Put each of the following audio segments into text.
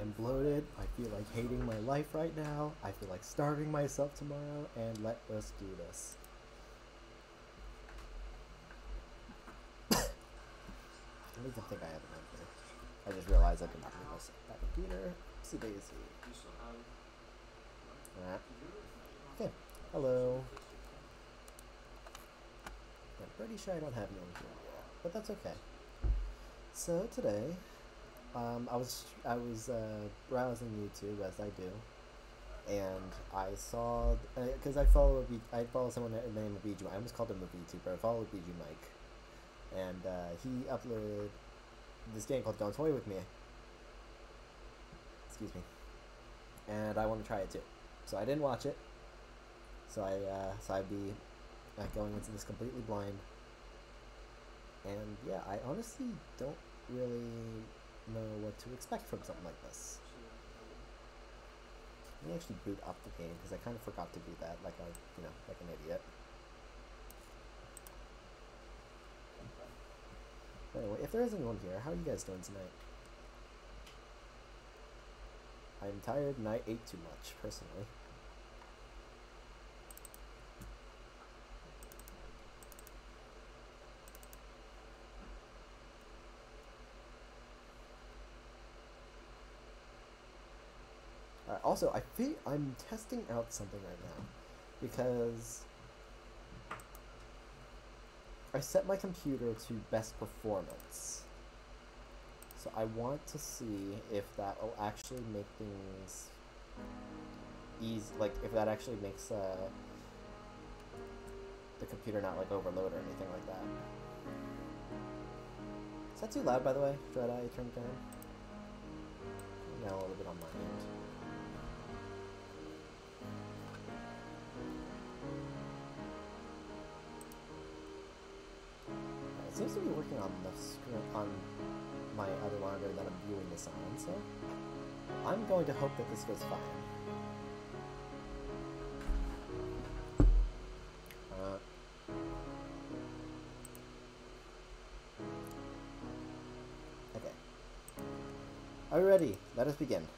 am bloated. I feel like hating my life right now. I feel like starving myself tomorrow, and let us do this. I don't even think I have it on here. I just realized I did not move myself that computer. Oopsie daisy. Okay. Hello. I'm pretty sure I don't have you on here yet, but that's okay. So today, I was browsing YouTube as I do, and I saw because I follow someone named VG. I almost called him a VTuber. I follow VG Mike, and he uploaded this game called Don't Toy With Me. Excuse me. And I want to try it too. So I didn't watch it. So I'd be going into this completely blind. And yeah, I honestly don't really know what to expect from something like this. Let me actually boot up the game because I kind of forgot to do that, like like an idiot. Anyway, if there is anyone here, how are you guys doing tonight? I'm tired and I ate too much, personally. Also, I think I'm testing out something right now because I set my computer to best performance. So I want to see if that will actually make things easy, like if that actually makes the computer not like overload or anything like that. Is that too loud, by the way? Should I turn it down? Turn it down a little bit on my end. It seems to be working on the screen on my other monitor that I'm viewing this on, so I'm going to hope that this goes fine. Okay. Are we ready? Let us begin.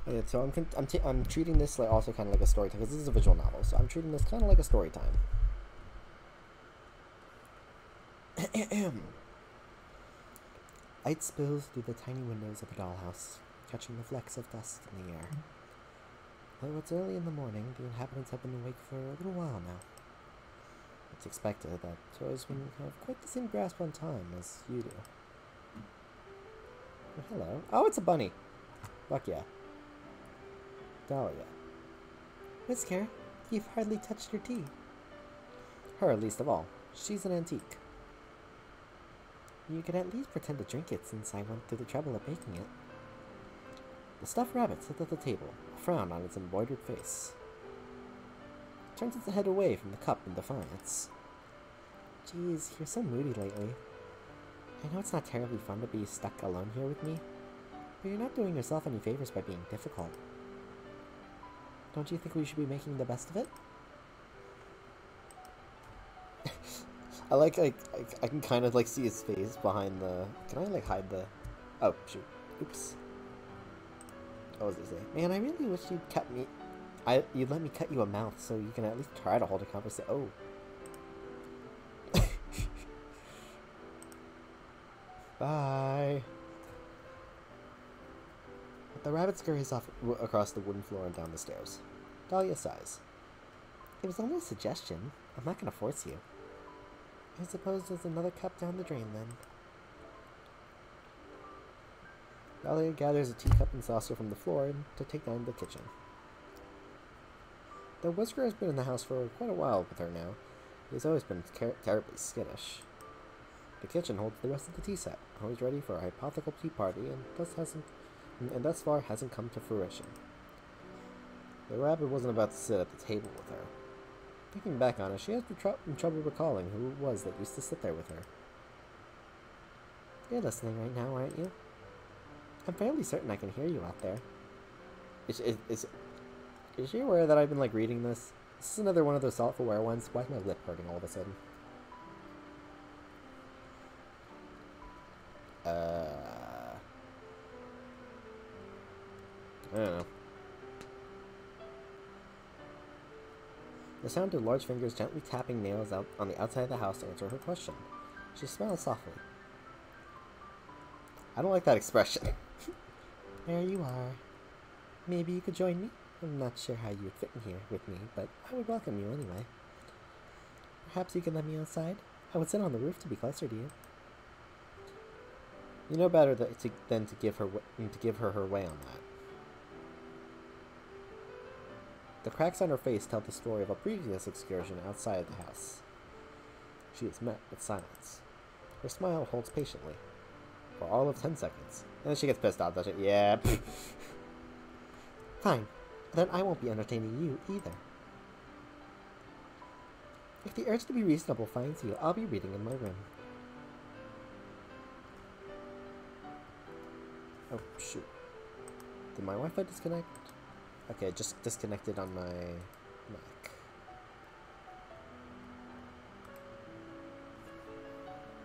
Okay, so I'm treating this like also kind of like a story time because this is a visual novel, so I'm treating this kind of like a story time. Light spills through the tiny windows of the dollhouse, catching the flecks of dust in the air. Though it's early in the morning, the inhabitants have been awake for a little while now. It's expected that toys wouldn't have quite the same grasp on time as you do. Oh, hello. Oh, it's a bunny! Fuck yeah. Dahlia. Miss Kara, you've hardly touched your tea. Her least of all. She's an antique. You could at least pretend to drink it since I went through the trouble of making it. The stuffed rabbit sits at the table, a frown on its embroidered face. It turns its head away from the cup in defiance. Geez, you're so moody lately. I know it's not terribly fun to be stuck alone here with me, but you're not doing yourself any favors by being difficult. Don't you think we should be making the best of it? I can kind of like see his face behind the. Can I like hide the? Oh shoot! Oops. What was I saying? Man, I really wish you'd cut me. You'd let me cut you a mouth so you can at least try to hold a conversation. Oh. Bye. The rabbit scurries off across the wooden floor and down the stairs. Dahlia sighs. It was only a suggestion. I'm not gonna force you. I suppose there's another cup down the drain, then. Dahlia gathers a teacup and saucer from the floor to take down to the kitchen. Though Whisker has been in the house for quite a while with her now, he has always been terribly skittish. The kitchen holds the rest of the tea set, always ready for a hypothetical tea party, and thus far hasn't come to fruition. The rabbit wasn't about to sit at the table with her. Thinking back on it, she has trouble recalling who it was that used to sit there with her. You're listening right now, aren't you? I'm fairly certain I can hear you out there. Is she aware that I've been like reading this? This is another one of those self-aware ones. Why is my lip hurting all of a sudden? I don't know. The sound of large fingers gently tapping nails out on the outside of the house answered her question. She smiled softly. I don't like that expression. There you are. Maybe you could join me? I'm not sure how you would fit in here with me, but I would welcome you anyway. Perhaps you could let me outside? I would sit on the roof to be closer to you. You know better than to give her her way on that. The cracks on her face tell the story of a previous excursion outside the house. She is met with silence. Her smile holds patiently, for all of 10 seconds. And then she gets pissed off, doesn't she? Yeah. Fine. Then I won't be entertaining you either. If the urge to be reasonable finds you, I'll be reading in my room. Oh, shoot. Did my Wi-Fi disconnect? Okay, just disconnected on my Mac.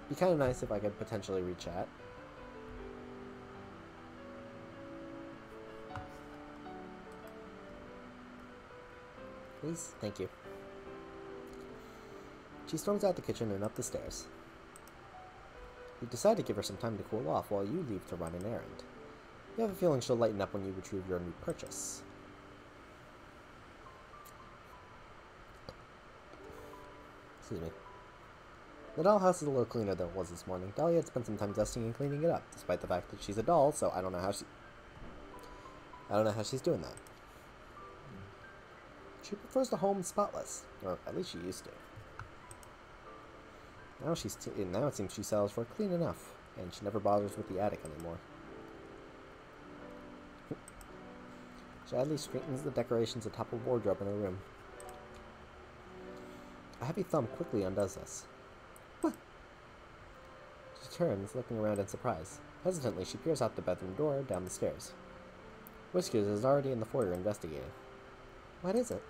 Be kind of nice if I could potentially re-chat. Please? Thank you. She storms out the kitchen and up the stairs. You decide to give her some time to cool off while you leave to run an errand. You have a feeling she'll lighten up when you retrieve your new purchase. Excuse me. The dollhouse is a little cleaner than it was this morning. Dahlia had spent some time dusting and cleaning it up, despite the fact that she's a doll, so I don't know how she's doing that. She prefers the home spotless, or at least she used to. Now it seems she settles for clean enough, and she never bothers with the attic anymore. She idly straightens the decorations atop a wardrobe in her room. A heavy thumb quickly undoes this. What? She turns, looking around in surprise. Hesitantly, she peers out the bedroom door down the stairs. Whiskers is already in the foyer investigating. What is it?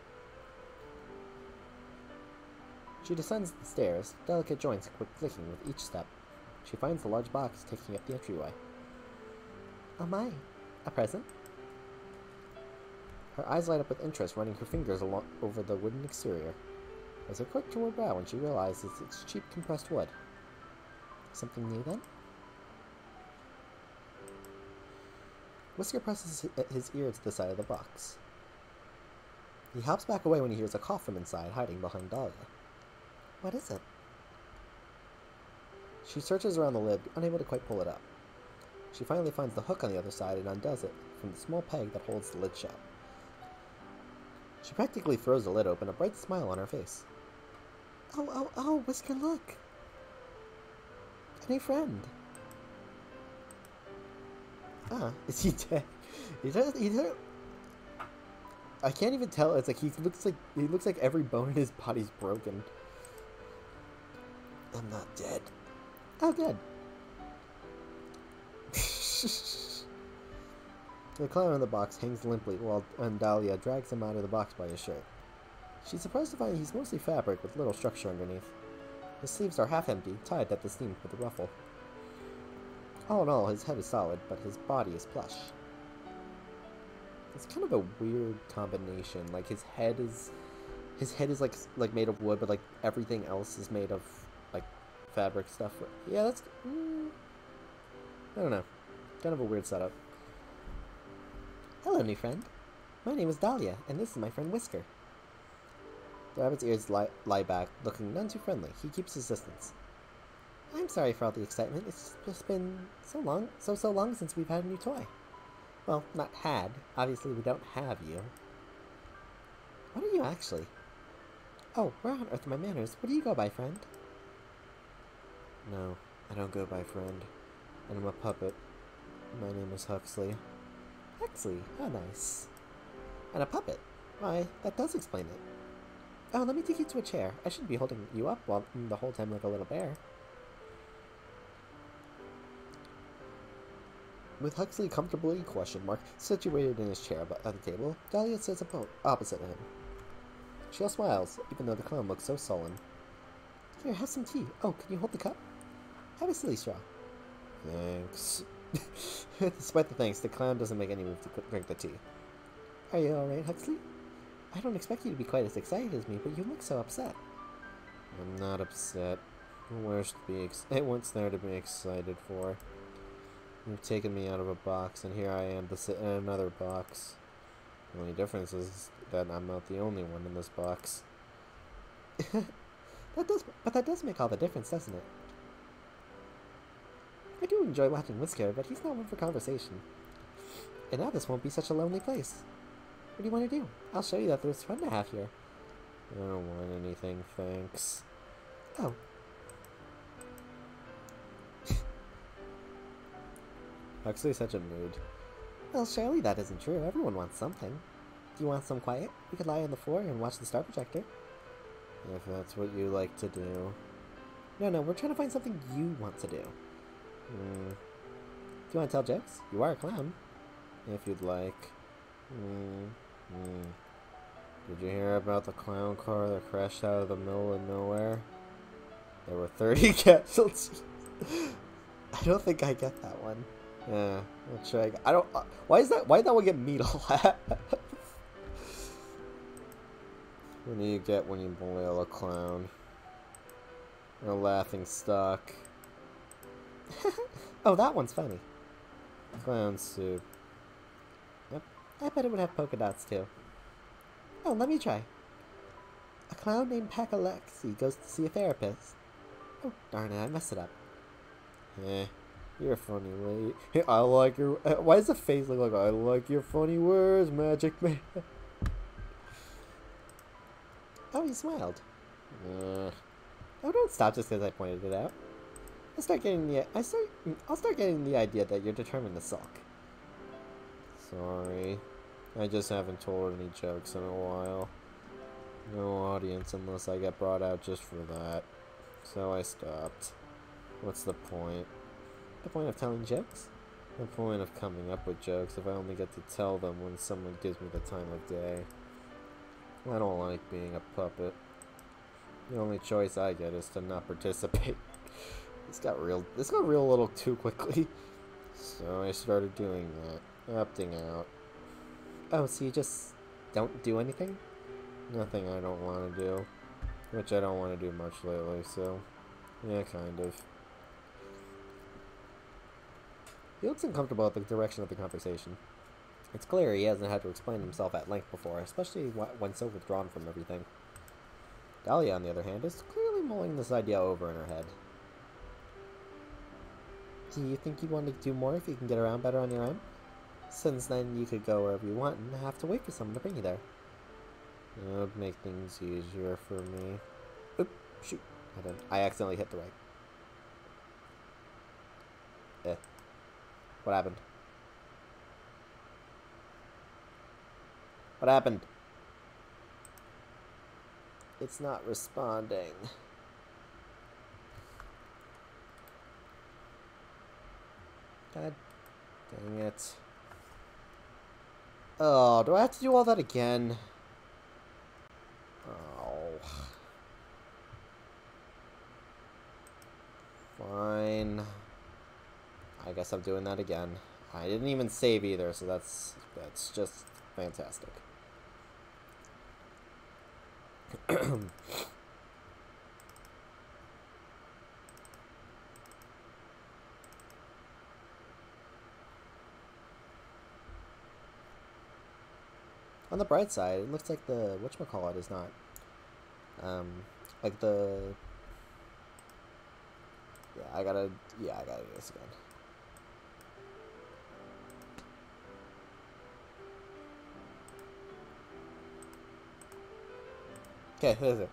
She descends the stairs, delicate joints clicking with each step. She finds the large box taking up the entryway. Oh my, a present? Her eyes light up with interest, running her fingers over the wooden exterior. As her quick to her brow when she realizes it's cheap compressed wood. Something new then? Whisker presses his ear to the side of the box. He hops back away when he hears a cough from inside, hiding behind Dahlia. What is it? She searches around the lid, unable to quite pull it up. She finally finds the hook on the other side and undoes it from the small peg that holds the lid shut. She practically throws the lid open, a bright smile on her face. Oh, Whisker, look! A new friend! Ah, is he dead? He does. I can't even tell. It's like he looks like every bone in his body's broken. I'm not dead. Oh, good. The clown in the box hangs limply while Dahlia drags him out of the box by his shirt. She's surprised to find he's mostly fabric with little structure underneath. His sleeves are half empty, tied at the seams with a ruffle. All in all, his head is solid, but his body is plush. It's kind of a weird combination. Like his head is like made of wood, but like everything else is made of like fabric stuff. Yeah, that's I don't know. Kind of a weird setup. Hello, new friend. My name is Dahlia, and this is my friend Whisker. The rabbit's ears lie back, looking none too friendly. He keeps his distance. I'm sorry for all the excitement. It's just been so long since we've had a new toy. Well, not had. Obviously, we don't have you. What are you actually? Oh, where on earth are my manners? What do you go by, friend? No, I don't go by friend. And I'm a puppet. My name is Huxley. Huxley? How nice. And a puppet? Why, that does explain it. Oh, let me take you to a chair. I shouldn't be holding you up the whole time like a little bear. With Huxley comfortably, situated in his chair at the table, Dahlia sits opposite him. She smiles, even though the clown looks so sullen. Here, have some tea. Oh, can you hold the cup? Have a silly straw. Thanks. Despite the thanks, the clown doesn't make any move to drink the tea. Are you alright, Huxley? I don't expect you to be quite as excited as me, but you look so upset. I'm not upset. What's there to be excited for? You've taken me out of a box, and here I am to sit in another box. The only difference is that I'm not the only one in this box. That does make all the difference, doesn't it? I do enjoy watching Whisker, but he's not one for conversation. And now this won't be such a lonely place. What do you want to do? I'll show you that there's fun to have here. I don't want anything, thanks. Oh. Huxley's such a mood. Well, surely that isn't true. Everyone wants something. Do you want some quiet? We could lie on the floor and watch the star projector. If that's what you like to do. No, we're trying to find something you want to do. Do you want to tell jokes? You are a clown. If you'd like. Did you hear about the clown car that crashed out of the middle of nowhere? There were 30 casualties. I don't think I get that one. Yeah, I'll try. I don't. Why is that? Why did that one get me to laugh? What do you get when you boil a clown? A laughing stock. Oh, that one's funny. Clown soup. Yep. I bet it would have polka dots too. Oh, let me try. A clown named Pakalexi goes to see a therapist. Oh, darn it, I messed it up. You're a funny lady. I like your... why does the face look like... I like your funny words, Magic Man. Oh, he smiled. Oh, don't stop just because I pointed it out. I'll start getting the idea that you're determined to sulk. Sorry. I just haven't told any jokes in a while. No audience unless I get brought out just for that. So I stopped. What's the point? The point of telling jokes? The point of coming up with jokes if I only get to tell them when someone gives me the time of day. I don't like being a puppet. The only choice I get is to not participate. This got real a little too quickly. So I started doing that. Opting out. Oh, so you just don't do anything? Nothing I don't want to do. Which I don't want to do much lately, so... yeah, kind of. He looks uncomfortable at the direction of the conversation. It's clear he hasn't had to explain himself at length before, especially when so withdrawn from everything. Dahlia, on the other hand, is clearly mulling this idea over in her head. Do you think you want to do more if you can get around better on your own? Since then you could go wherever you want and have to wait for someone to bring you there. That would make things easier for me. Oop, shoot. I accidentally hit the right. What happened? What happened? It's not responding. God dang it. Oh, do I have to do all that again? Oh. Fine. I guess I'm doing that again. I didn't even save either, so that's just fantastic. On the bright side, it looks like the whatchamacallit is not like the I gotta do this again. Okay, who is it?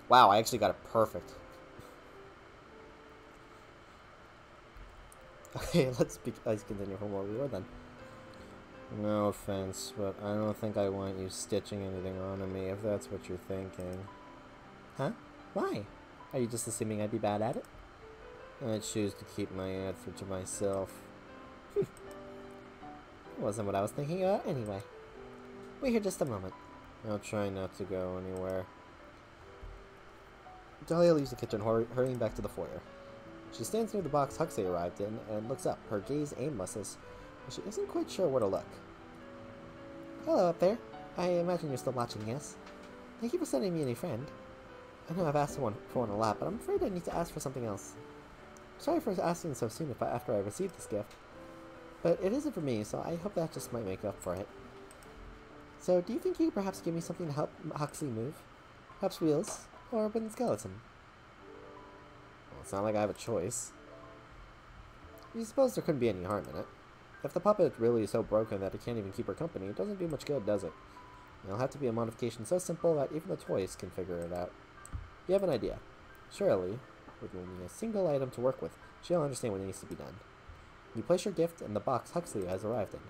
Wow, I actually got it perfect. Okay, let's continue from where we were then. No offense, but I don't think I want you stitching anything onto me, if that's what you're thinking. Huh? Why? Are you just assuming I'd be bad at it? I choose to keep my answer to myself. It wasn't what I was thinking about anyway. Wait here just a moment. I'll try not to go anywhere. Dahlia leaves the kitchen, hurrying back to the foyer. She stands near the box Huxley arrived in and looks up, her gaze aimless, but she isn't quite sure where to look. Hello up there. I imagine you're still watching, yes? Thank you for sending me a new friend. I know I've asked for one a lot, but I'm afraid I need to ask for something else. Sorry for asking so soon after I received this gift. But it isn't for me, so I hope that just might make up for it. So, do you think you could perhaps give me something to help Huxley move? Perhaps wheels? Or a wooden skeleton? Well, it's not like I have a choice. You suppose there couldn't be any harm in it. If the puppet really is so broken that it can't even keep her company, it doesn't do much good, does it? It'll have to be a modification so simple that even the toys can figure it out. You have an idea. Surely, with only a single item to work with, she'll understand what needs to be done. You place your gift in the box Huxley has arrived in.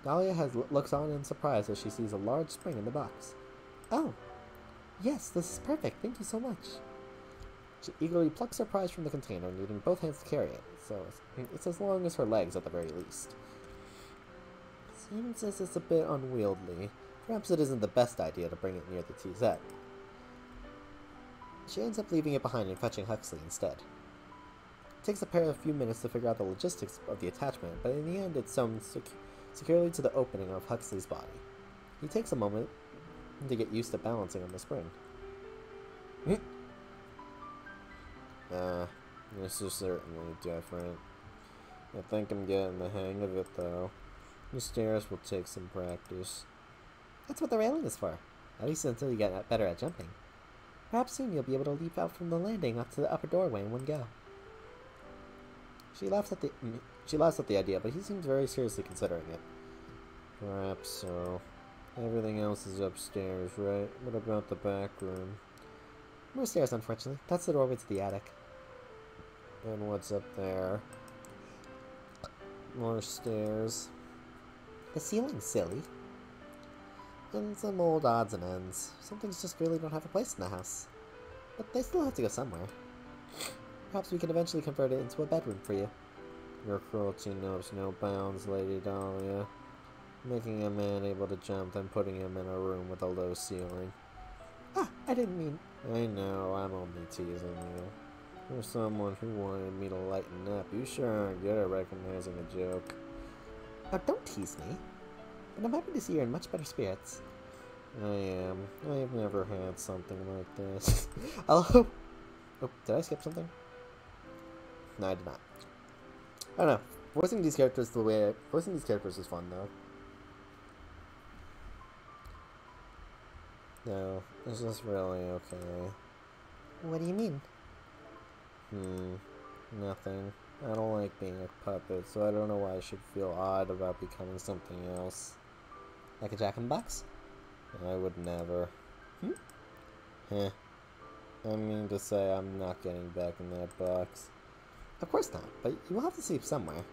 Dahlia looks on in surprise as she sees a large spring in the box. Oh, yes, this is perfect. Thank you so much. She eagerly plucks her prize from the container, needing both hands to carry it, so it's as long as her legs at the very least. Seems as it's a bit unwieldy. Perhaps it isn't the best idea to bring it near the TZ. She ends up leaving it behind and fetching Huxley instead. It takes the pair a few minutes to figure out the logistics of the attachment, but in the end it's sewn securely to the opening of Huxley's body. He takes a moment to get used to balancing on the spring. This is certainly different. I think I'm getting the hang of it, though. The stairs will take some practice. That's what the railing is for. At least until you get better at jumping. Perhaps soon you'll be able to leap out from the landing up to the upper doorway in one go. She laughs at the idea, but he seems very seriously considering it. Perhaps so. Everything else is upstairs, right? What about the back room? More stairs, unfortunately. That's the doorway to the attic. And what's up there? More stairs. The ceiling's silly. And some old odds and ends. Some things just really don't have a place in the house. But they still have to go somewhere. Perhaps we can eventually convert it into a bedroom for you. Your cruelty knows no bounds, Lady Dahlia. Making a man able to jump, then putting him in a room with a low ceiling. Ah, I didn't mean... I know, I'm only teasing you. For someone who wanted me to lighten up, you sure aren't good at recognizing a joke. Oh, don't tease me. But I'm happy to see you're in much better spirits. I am. I've never had something like this. Oh, did I skip something? No, I did not. I don't know. Voicing these characters is fun, though. No, it's just really okay. What do you mean? Nothing. I don't like being a puppet, so I don't know why I should feel odd about becoming something else. Like a jack-in-the-box? I would never. Heh. I mean to say I'm not getting back in that box. Of course not, but you will have to sleep somewhere.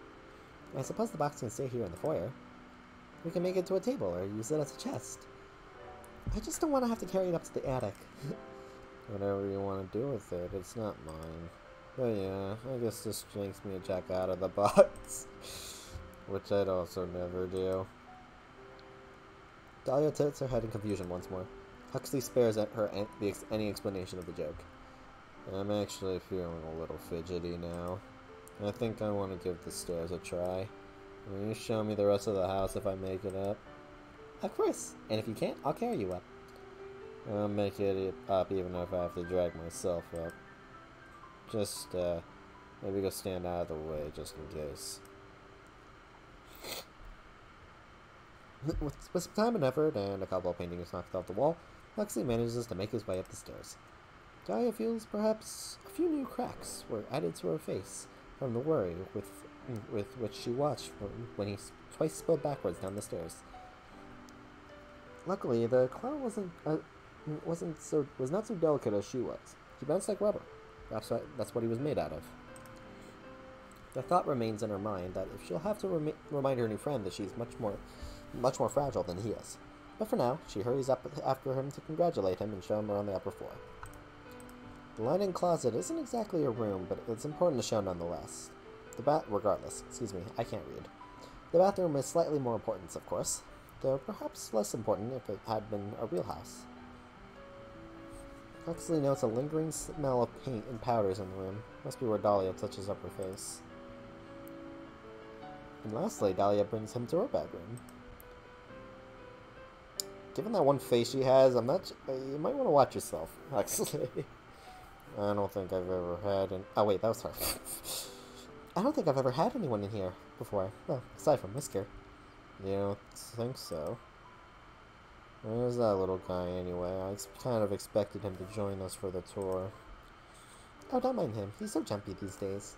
I suppose the box can stay here in the foyer. We can make it to a table or use it as a chest. I just don't want to have to carry it up to the attic. Whatever you want to do with it, it's not mine. But yeah, I guess this makes me a jack out of the box. Which I'd also never do. Dahlia tilts her head in confusion once more. Huxley spares at her any explanation of the joke. I'm actually feeling a little fidgety now. I think I want to give the stairs a try. Will you show me the rest of the house if I make it up? Of course, and if you can't, I'll carry you up. I'll make it up even if I have to drag myself up. Just, maybe go stand out of the way just in case. With some time and effort and a couple of paintings knocked off the wall, Huxley manages to make his way up the stairs. Dahlia feels perhaps a few new cracks were added to her face from the worry with which she watched when he twice spilled backwards down the stairs. Luckily, the clown was not so delicate as she was. He bounced like rubber. Perhaps that's what he was made out of. The thought remains in her mind that if she'll have to remind her new friend that she's much more fragile than he is. But for now, she hurries up after him to congratulate him and show him around the upper floor. The linen closet isn't exactly a room, but it's important to show nonetheless. Regardless, excuse me, I can't read. The bathroom is slightly more important, of course, though perhaps less important if it had been a real house. Huxley notes a lingering smell of paint and powders in the room. Must be where Dahlia touches up her face. And lastly, Dahlia brings him to her bedroom. Given that one face she has, I'm not. You might want to watch yourself, Huxley. I don't think I've ever had an. Oh wait, that was her. I don't think I've ever had anyone in here before. Well, aside from Whisker. You don't think so? Where's that little guy anyway? I kind of expected him to join us for the tour. Oh, don't mind him. He's so jumpy these days.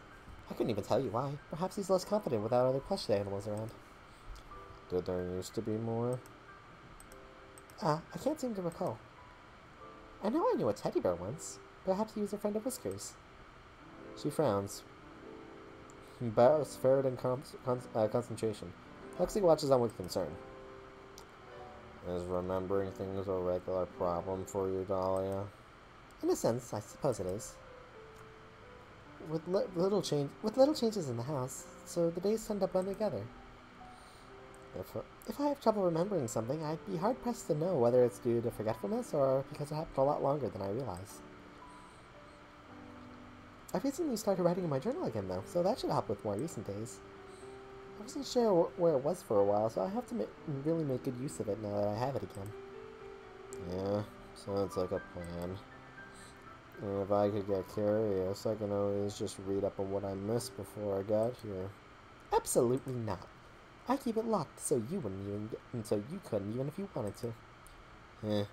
I couldn't even tell you why. Perhaps he's less confident without other plush animals around. Did there used to be more? I can't seem to recall. I know I knew a teddy bear once. Perhaps he was a friend of Whisker's. She frowns. Bows ferret in concentration. Huxley watches on with concern. Is remembering things a regular problem for you, Dahlia? In a sense, I suppose it is. With little changes in the house, so the days tend to blend together. If I have trouble remembering something, I'd be hard-pressed to know whether it's due to forgetfulness or because it happened a lot longer than I realize. I recently started writing in my journal again, though, so that should help with more recent days. I wasn't sure where it was for a while, so I have to really make good use of it now that I have it again. Yeah, sounds like a plan. And if I could get curious, I can always just read up on what I missed before I got here. Absolutely not. I keep it locked so you couldn't even if you wanted to.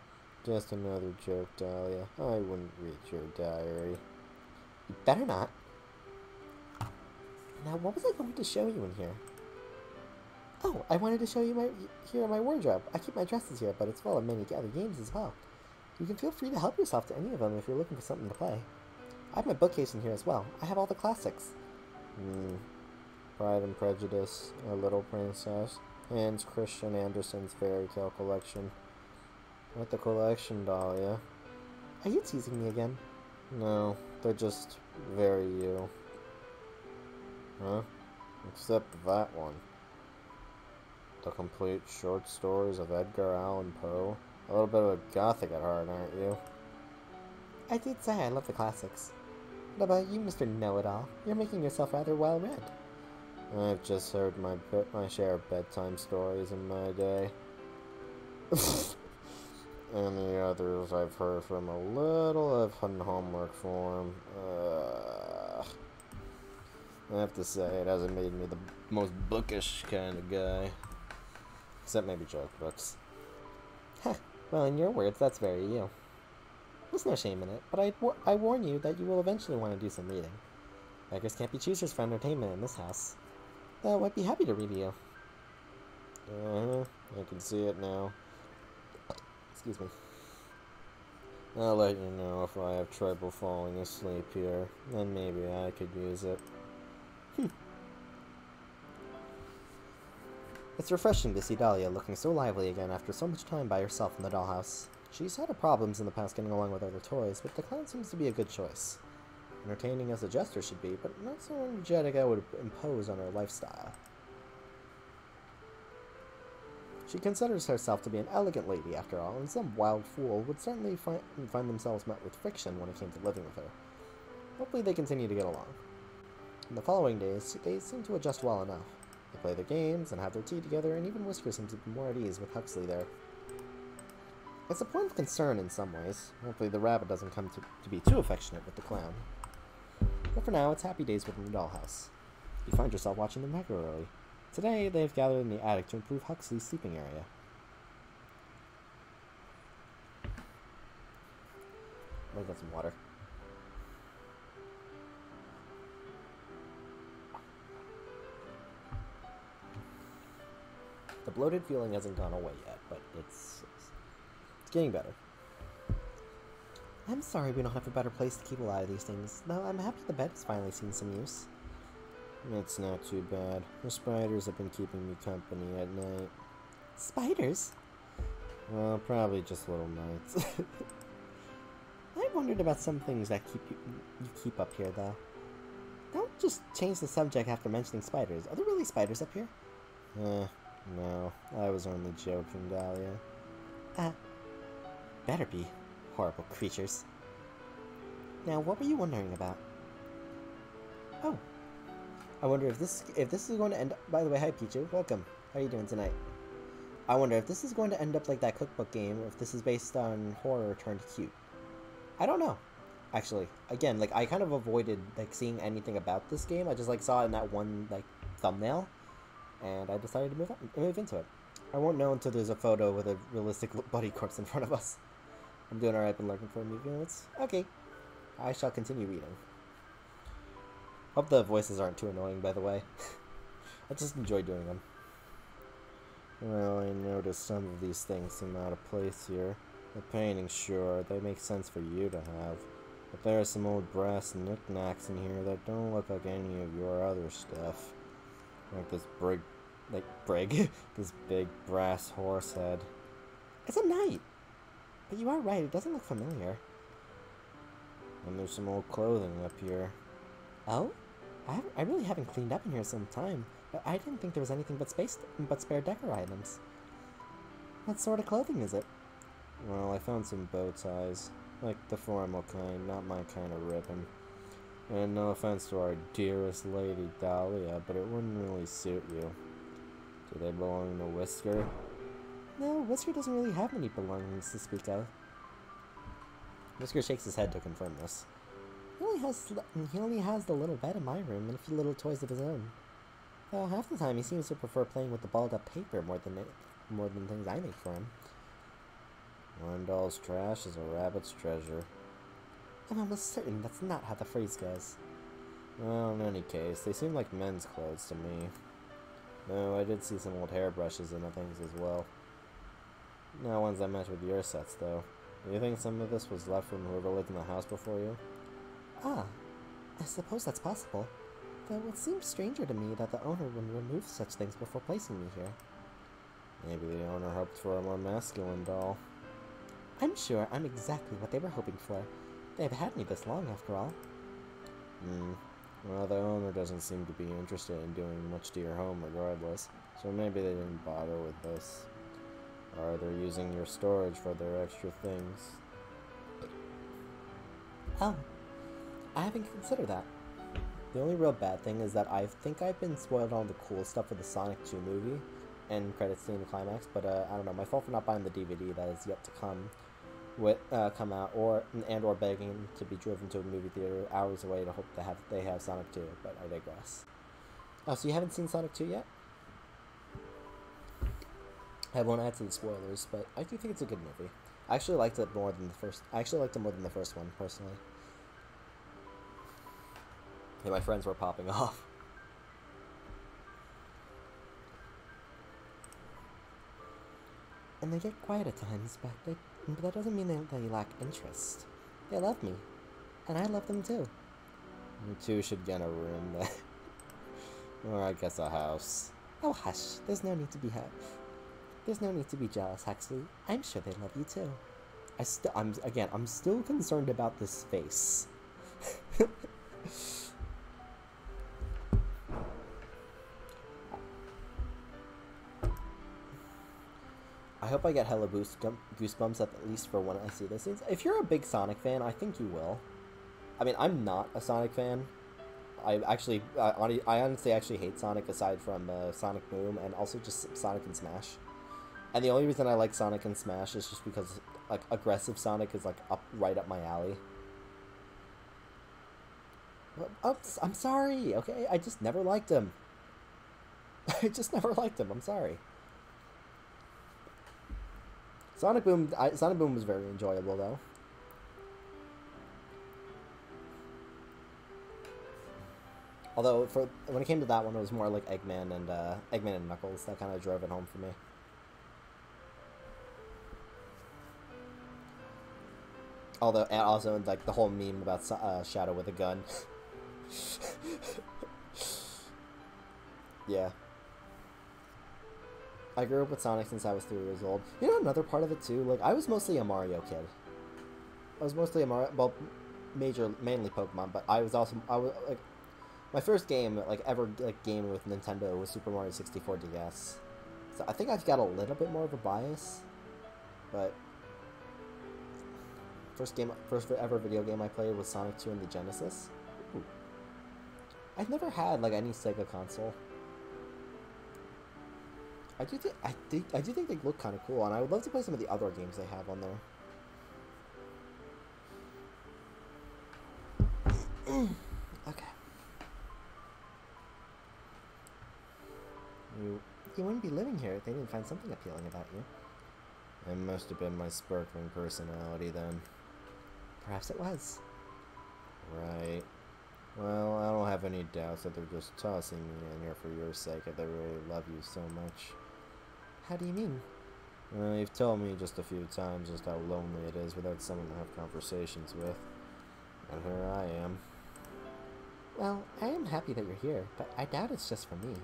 Just another joke, Dahlia. I wouldn't read your diary. You better not. Now, what was I going to show you in here? Oh, I wanted to show you my wardrobe. I keep my dresses here, but it's full of many other games as well. You can feel free to help yourself to any of them if you're looking for something to play. I have my bookcase in here as well. I have all the classics. Pride and Prejudice, A Little Princess, Hans Christian Andersen's fairy tale collection. What the collection, Dahlia? Are you teasing me again? No, they're just very you. Huh? Except that one. The complete short stories of Edgar Allan Poe. A little bit of a gothic at heart, aren't you? I did say I love the classics. What about you, Mr. Know-It-All? You're making yourself rather well-read. I've just heard my share of bedtime stories in my day. And the others I've heard from a little of homework form. I have to say, it hasn't made me the most bookish kind of guy. Except maybe joke books. Heh, well, in your words, that's very you. There's no shame in it, but I warn you that you will eventually want to do some reading. Beggars can't be choosers for entertainment in this house. Though I'd be happy to read to you. I can see it now. Excuse me. I'll let you know if I have trouble falling asleep here. Then maybe I could use it. It's refreshing to see Dahlia looking so lively again after so much time by herself in the dollhouse. She's had her problems in the past getting along with other toys, but the clown seems to be a good choice. Entertaining as a jester should be, but not so energetic I would impose on her lifestyle. She considers herself to be an elegant lady after all, and some wild fool would certainly find themselves met with friction when it came to living with her. Hopefully they continue to get along. In the following days, they seem to adjust well enough. They play their games and have their tea together, and even Whisker seems to be more at ease with Huxley there. It's a point of concern in some ways. Hopefully the rabbit doesn't come to be too affectionate with the clown. But for now, it's happy days within the dollhouse. You find yourself watching them regularly. Today, they've gathered in the attic to improve Huxley's sleeping area. Let me get some water. The bloated feeling hasn't gone away yet, but it's getting better. I'm sorry we don't have a better place to keep a lot of these things, though I'm happy the bed has finally seen some use. It's not too bad. The spiders have been keeping me company at night. Spiders? Well, probably just little mites. I wondered about some things that you keep up here, though. Don't just change the subject after mentioning spiders. Are there really spiders up here? No. I was only joking, Dahlia. Better be. Horrible creatures. Now, what were you wondering about? Oh, I wonder if this is going to end up... By the way, hi Pichu, welcome. How are you doing tonight? I wonder if this is going to end up like that cookbook game, or if this is based on horror turned cute. I don't know. Actually, again, like, I kind of avoided, like, seeing anything about this game. I just, like, saw it in that one, like, thumbnail, and I decided to move into it. I won't know until there's a photo with a realistic body corpse in front of us. I'm doing alright, been looking for movie notes. Okay. I shall continue reading. Hope the voices aren't too annoying, by the way. I just enjoy doing them. Well, I noticed some of these things seem out of place here. The paintings, sure, they make sense for you to have. But there are some old brass knickknacks in here that don't look like any of your other stuff. Like this this big brass horse head. It's a knight! But you are right, it doesn't look familiar. And there's some old clothing up here. Oh? I really haven't cleaned up in here some time, but I didn't think there was anything but spare decor items. What sort of clothing is it? Well, I found some bow ties. Like the formal kind, not my kind of ribbon. And no offense to our dearest Lady Dahlia, but it wouldn't really suit you. Do they belong to Whisker? No, Whisker doesn't really have many belongings to speak of. Whisker shakes his head to confirm this. He only has the little bed in my room and a few little toys of his own. Though half the time he seems to prefer playing with the balled up paper more than things I make for him. One doll's trash is a rabbit's treasure. I'm almost certain that's not how the phrase goes. Well, in any case, they seem like men's clothes to me. Though I did see some old hairbrushes and things as well. No ones that match with your sets, though. Do you think some of this was left from whoever lived in the house before you? Ah, I suppose that's possible. Though it seems stranger to me that the owner would remove such things before placing me here. Maybe the owner hoped for a more masculine doll. I'm sure I'm exactly what they were hoping for. They've had me this long, after all. Well, the owner doesn't seem to be interested in doing much to your home regardless, so maybe they didn't bother with this. Or they're using your storage for their extra things. Oh, I haven't considered that. The only real bad thing is that I think I've been spoiled on the cool stuff for the Sonic 2 movie, and credits seeing the climax, but I don't know, my fault for not buying the DVD that is yet to come out, or begging to be driven to a movie theater hours away to hope they have Sonic 2, but I digress. Oh, so you haven't seen Sonic 2 yet? I won't add to the spoilers, but I do think it's a good movie. I actually liked it more than the first. I actually liked it more than the first one, personally. Yeah, my friends were popping off. And they get quiet at times, but that doesn't mean they lack interest. They love me, and I love them too. You two should get a room then. Or I guess a house. Oh hush, there's no need to be jealous, Huxley. I'm sure they love you too. I'm still concerned about this face. I hope I get hella goosebumps at least for when I see those scenes. If you're a big Sonic fan, I think you will. I mean, I'm not a Sonic fan. I honestly actually hate Sonic aside from Sonic Boom and also just Sonic and Smash. And the only reason I like Sonic and Smash is just because, like, aggressive Sonic is, like, right up my alley. I'm sorry, okay? I just never liked him. I just never liked him, I'm sorry. Sonic Boom was very enjoyable, though. Although, when it came to that one, it was more like Eggman and Knuckles that kind of drove it home for me. Although, and also, like, the whole meme about Shadow with a gun. Yeah. I grew up with Sonic since I was 3 years old. You know, another part of it, too? Like, I was mostly a Mario kid. I was mostly a Mario... Well, mainly Pokemon, but I was, like... My first game, like, ever, like, game with Nintendo was Super Mario 64 DS. So I think I've got a little bit more of a bias. But... First ever video game I played was Sonic 2 and the Genesis. Ooh. I've never had like any Sega console. I do think they look kind of cool, and I would love to play some of the other games they have on there. Okay. You wouldn't be living here if they didn't find something appealing about you. It must have been my sparkling personality then. Perhaps it was. Right. Well, I don't have any doubts that they're just tossing me in here for your sake if they really love you so much. How do you mean? Well, you've told me just a few times just how lonely it is without someone to have conversations with. And here I am. Well, I am happy that you're here, but I doubt it's just for me.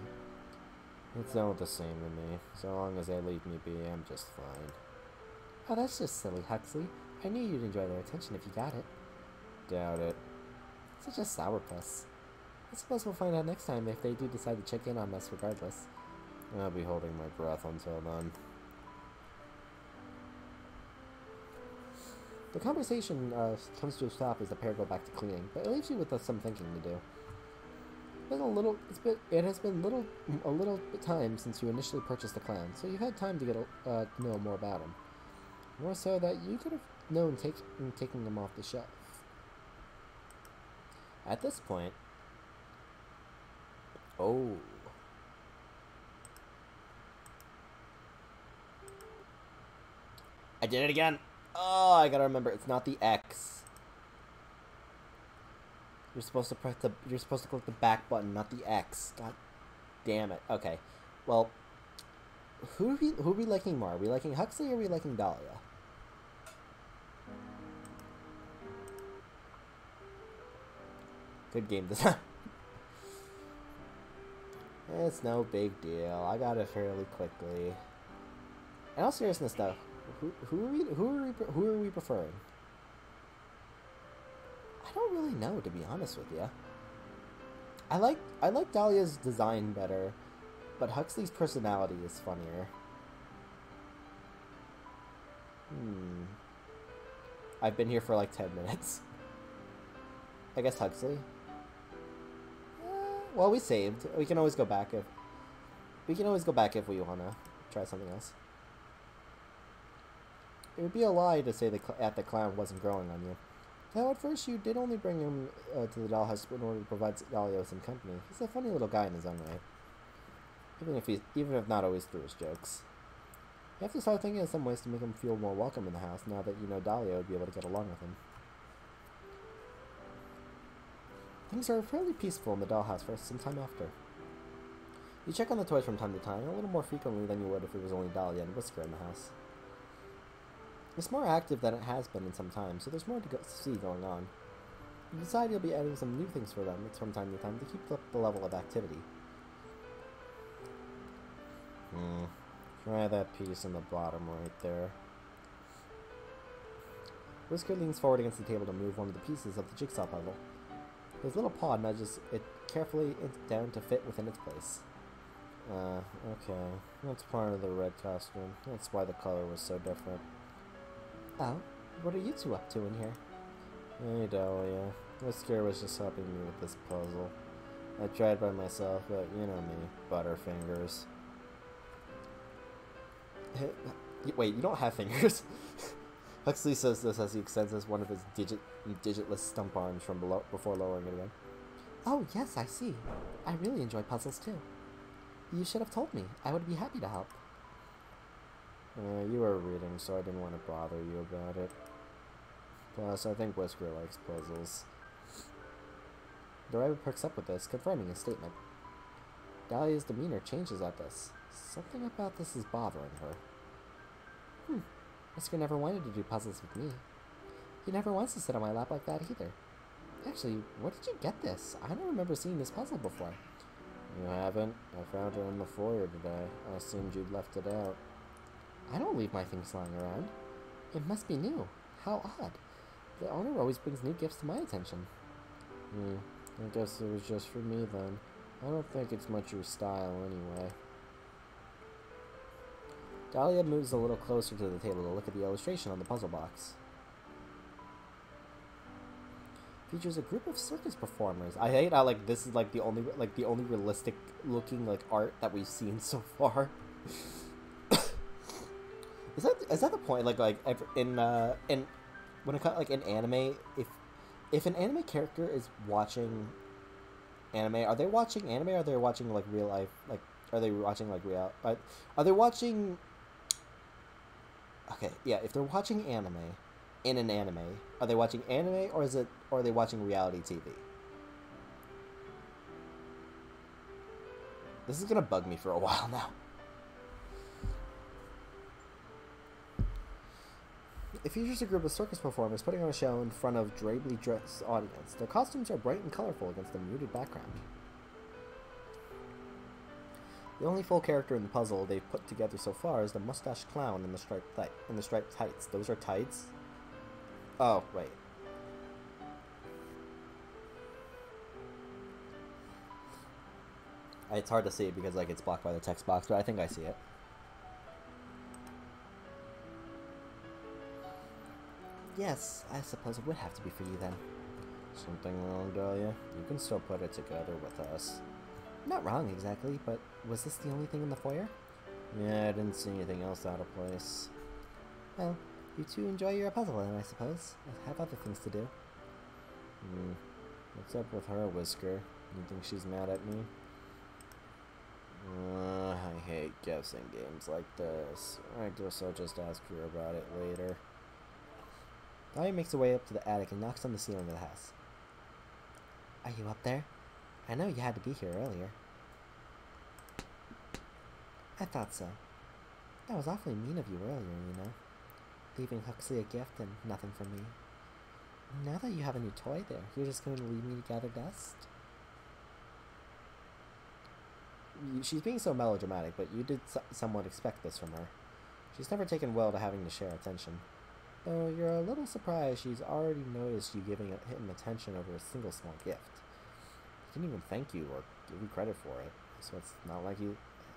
It's all the same to me. So long as they leave me be, I'm just fine. Oh, that's just silly, Huxley. I knew you'd enjoy their attention if you got it. Doubt it. Such a sourpuss. I suppose we'll find out next time if they do decide to check in on us regardless. I'll be holding my breath until then. The conversation comes to a stop as the pair go back to cleaning, but it leaves you with some thinking to do. It has been a little time since you initially purchased the clown, so you've had time to get to know more about him. More so that you could have known taking him off the shelf. At this point, oh. I did it again. Oh, I gotta remember, it's not the X. You're supposed to click the back button, not the X. God damn it. Okay. Well, who are we liking more? Are we liking Huxley or are we liking Dahlia? Good game design. It's no big deal. I got it fairly quickly. In all seriousness though, who are we preferring? I don't really know, to be honest with you. I like Dahlia's design better, but Huxley's personality is funnier. I've been here for like 10 minutes. I guess Huxley. Well, we saved. We can always go back if we wanna try something else. It would be a lie to say that the clown wasn't growing on you. Though at first you did only bring him to the dollhouse in order to provide Dahlia with some company. He's a funny little guy in his own way. Even if not always through his jokes. You have to start thinking of some ways to make him feel more welcome in the house now that you know Dahlia would be able to get along with him. Things are fairly peaceful in the dollhouse for some time after. You check on the toys from time to time, a little more frequently than you would if it was only Dahlia and Whisker in the house. It's more active than it has been in some time, so there's more to see going on. You decide you'll be adding some new things for them from time to time to keep up the level of activity. Try that piece in the bottom right there. Whisker leans forward against the table to move one of the pieces of the jigsaw puzzle. His little paw nudges it carefully down to fit within its place. Okay. That's part of the red costume. That's why the color was so different. Oh, what are you two up to in here? Hey, Dahlia. Whisker was just helping me with this puzzle. I tried by myself, but you know me, butterfingers. Wait, you don't have fingers? Huxley says this as he extends one of his digitless stump arms from below before lowering it again. Oh, yes, I see. I really enjoy puzzles, too. You should have told me. I would be happy to help. You were reading, so I didn't want to bother you about it. Plus, I think Whisker likes puzzles. The rabbit perks up with this, confirming his statement. Dahlia's demeanor changes at this. Something about this is bothering her. Whisker never wanted to do puzzles with me. He never wants to sit on my lap like that either. Actually, where did you get this? I don't remember seeing this puzzle before. You haven't? I found it in the foyer today. I assumed you'd left it out. I don't leave my things lying around. It must be new. How odd. The owner always brings new gifts to my attention. I guess it was just for me then. I don't think it's much your style anyway. Dahlia moves a little closer to the table to look at the illustration on the puzzle box. Features a group of circus performers. I hate how like this is like the only realistic looking like art that we've seen so far. Is that the point? In when it comes like in anime, if an anime character is watching anime, are they watching anime? Or are they watching like real life? Like, are they watching like real? Are they watching? Okay, yeah. If they're watching anime, in an anime, are they watching anime or are they watching reality TV? This is gonna bug me for a while now. It features a group of circus performers putting on a show in front of drably dressed audience. Their costumes are bright and colorful against a muted background. The only full character in the puzzle they've put together so far is the mustached clown in the striped tights. Those are tights? Oh, wait. It's hard to see because like it's blocked by the text box, but I think I see it. Yes, I suppose it would have to be for you then. Something wrong, Dahlia? You can still put it together with us. Not wrong exactly, but was this the only thing in the foyer? Yeah, I didn't see anything else out of place. Well, you two enjoy your puzzle then, I suppose. I have other things to do. What's up with her, Whisker? You think she's mad at me? I hate guessing games like this. I guess I'll just ask her about it later. Dahlia makes her way up to the attic and knocks on the ceiling of the house. Are you up there? I know you had to be here earlier. I thought so. That was awfully mean of you earlier, you know. Leaving Huxley a gift and nothing for me. Now that you have a new toy there, you're just going to leave me to gather dust? She's being so melodramatic, but you did somewhat expect this from her. She's never taken well to having to share attention. Though you're a little surprised she's already noticed you giving him attention over a single small gift. He didn't even thank you or give you credit for it, so it's not like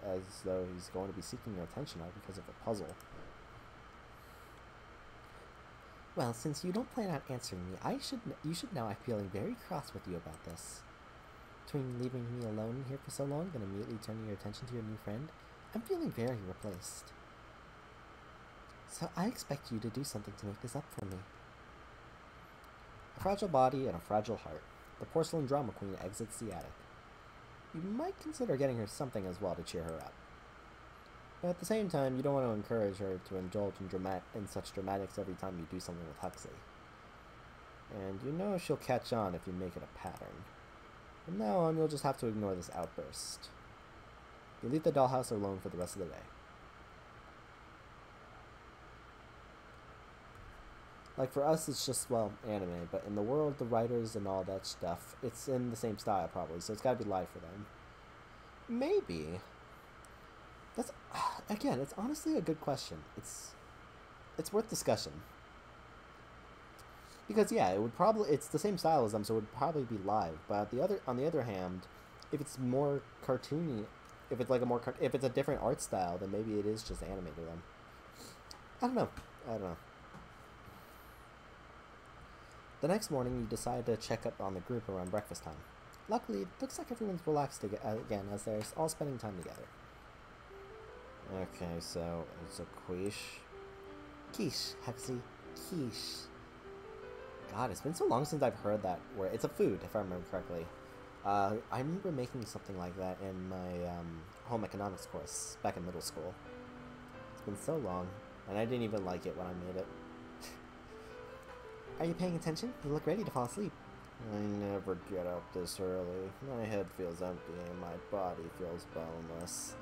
as though he's going to be seeking your attention out because of a puzzle. Well, since you don't plan on answering me, you should know I'm feeling very cross with you about this. Between leaving me alone here for so long and immediately turning your attention to your new friend, I'm feeling very replaced. So I expect you to do something to make this up for me. A fragile body and a fragile heart. The porcelain drama queen exits the attic. You might consider getting her something as well to cheer her up. But at the same time, you don't want to encourage her to indulge in such dramatics every time you do something with Huxley. And you know she'll catch on if you make it a pattern. From now on, you'll just have to ignore this outburst. You leave the dollhouse alone for the rest of the day. Like, for us, it's just, well, anime, but in the world, the writers and all that stuff, it's in the same style, probably, so it's gotta be live for them. Maybe. That's, again, it's honestly a good question. It's worth discussion. Because, yeah, it's the same style as them, so it would probably be live, but on the other hand, if it's more cartoony, if it's a different art style, then maybe it is just anime to them. I don't know. The next morning, you decide to check up on the group around breakfast time. Luckily, it looks like everyone's relaxed again as they're all spending time together. Okay, so it's a quiche. Quiche, Huxley. Quiche. God, it's been so long since I've heard that word. It's a food, if I remember correctly. I remember making something like that in my home economics course back in middle school. It's been so long, and I didn't even like it when I made it. Are you paying attention? You look ready to fall asleep. I never get up this early. My head feels empty and my body feels boneless.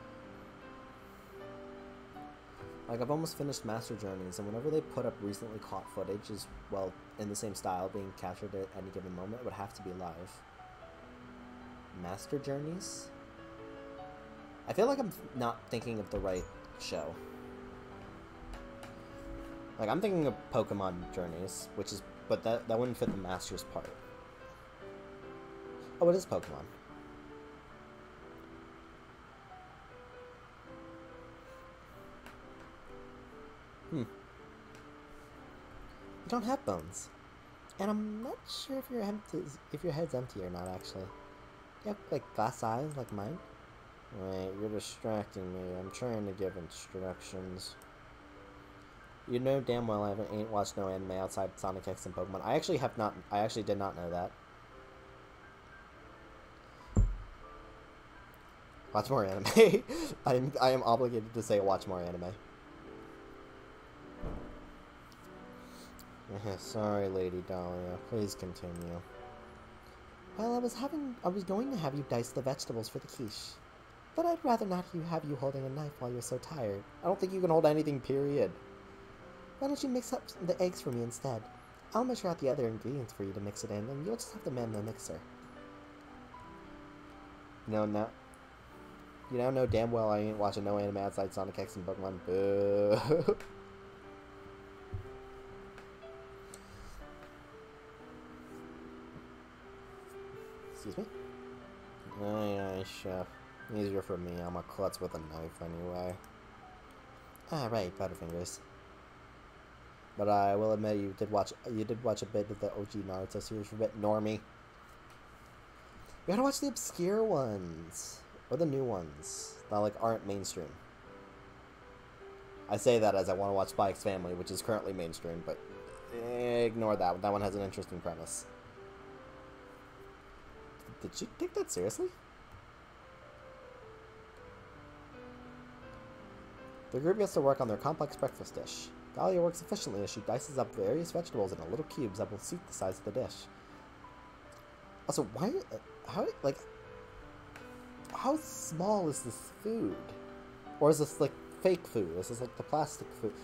Like, I've almost finished Master Journeys, and whenever they put up recently caught footage is, well, in the same style, being captured at any given moment, it would have to be live. Master Journeys? I feel like I'm not thinking of the right show. Like, I'm thinking of Pokemon Journeys, but that wouldn't fit the Masters part. Oh, it is Pokemon. You don't have bones. And I'm not sure if your head's empty or not, actually. You have, like, glass eyes like mine? Wait, you're distracting me. I'm trying to give instructions. You know damn well I ain't watched no anime outside Sonic X and Pokemon. I actually did not know that. Watch more anime. I am obligated to say watch more anime. Sorry, Lady Dahlia. Please continue. Well, I was going to have you dice the vegetables for the quiche. But I'd rather not have you holding a knife while you're so tired. I don't think you can hold anything, period. Why don't you mix up the eggs for me instead? I'll measure out the other ingredients for you to mix it in, and you'll just have to mend the mixer. You now know damn well I ain't watching no anime outside Sonic X and Pokemon. Boo. Excuse me? Aye, chef. Easier for me. I'm a klutz with a knife anyway. Ah, right, Butterfingers. But I will admit you did watch a bit of the OG Naruto series for a bit, normie. You gotta watch the obscure ones. Or the new ones that, like, aren't mainstream. I say that as I want to watch Spy X Family, which is currently mainstream, but ignore that. That one has an interesting premise. Did she take that seriously? The group gets to work on their complex breakfast dish. Dahlia works efficiently as she dices up various vegetables into little cubes that will suit the size of the dish. Also, how small is this food? Or is this, like, fake food? Is this, like, the plastic food?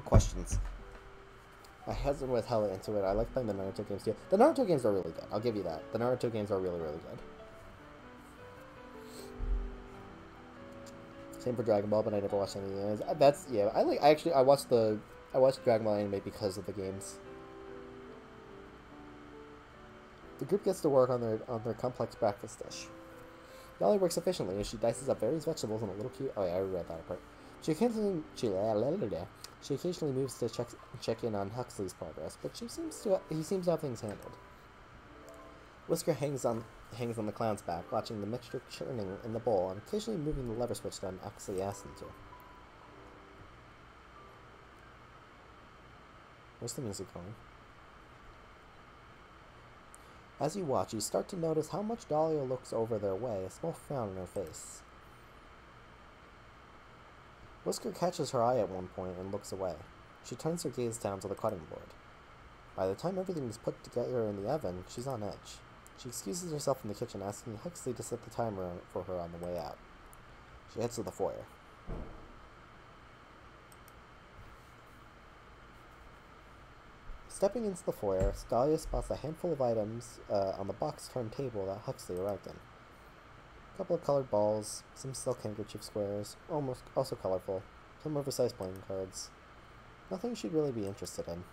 Questions. My husband was hella into it. I like playing the Naruto games too. The Naruto games are really good. I'll give you that. The Naruto games are really, really good. Same for Dragon Ball, but I never watched any of those. I watched Dragon Ball anime because of the games. The group gets to work on their complex breakfast dish. Dolly works efficiently as she dices up various vegetables in a little cube. Oh yeah, I read that part. She occasionally moves to check in on Huxley's progress, but he seems to have things handled. Whisker hangs on the clown's back, watching the mixture churning in the bowl and occasionally moving the lever switch that Huxley asked him to. Where's the music going? As you watch, you start to notice how much Dahlia looks over their way, a small frown on her face. Whisker catches her eye at one point and looks away. She turns her gaze down to the cutting board. By the time everything is put together in the oven, she's on edge. She excuses herself in the kitchen, asking Huxley to set the timer for her on the way out. She heads to the foyer. Stepping into the foyer, Dahlia spots a handful of items on the box-turned table that Huxley arrived in. A couple of colored balls, some silk handkerchief squares, also colorful, some oversized playing cards. Nothing she'd really be interested in.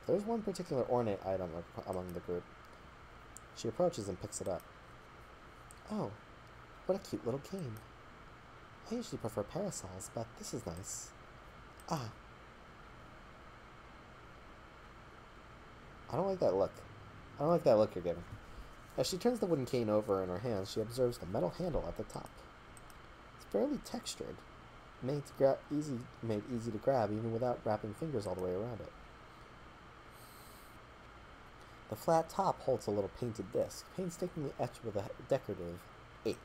There's one particular ornate item among the group. She approaches and picks it up. Oh, what a cute little cane. I usually prefer parasols, but this is nice. Ah. I don't like that look. I don't like that look you're giving. As she turns the wooden cane over in her hands, she observes the metal handle at the top. It's fairly textured, made easy to grab even without wrapping fingers all the way around it. The flat top holds a little painted disc, painstakingly etched with a decorative H.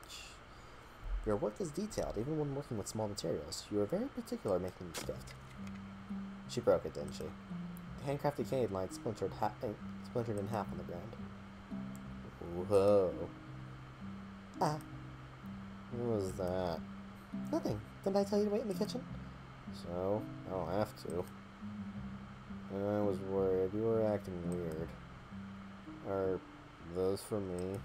Your work is detailed, even when working with small materials. You were very particular making this gift. She broke it, didn't she? The handcrafted cane line splintered in half on the ground. Whoa. Ah. What was that? Nothing. Didn't I tell you to wait in the kitchen? So, I don't have to. I was worried. You were acting weird. Are those for me?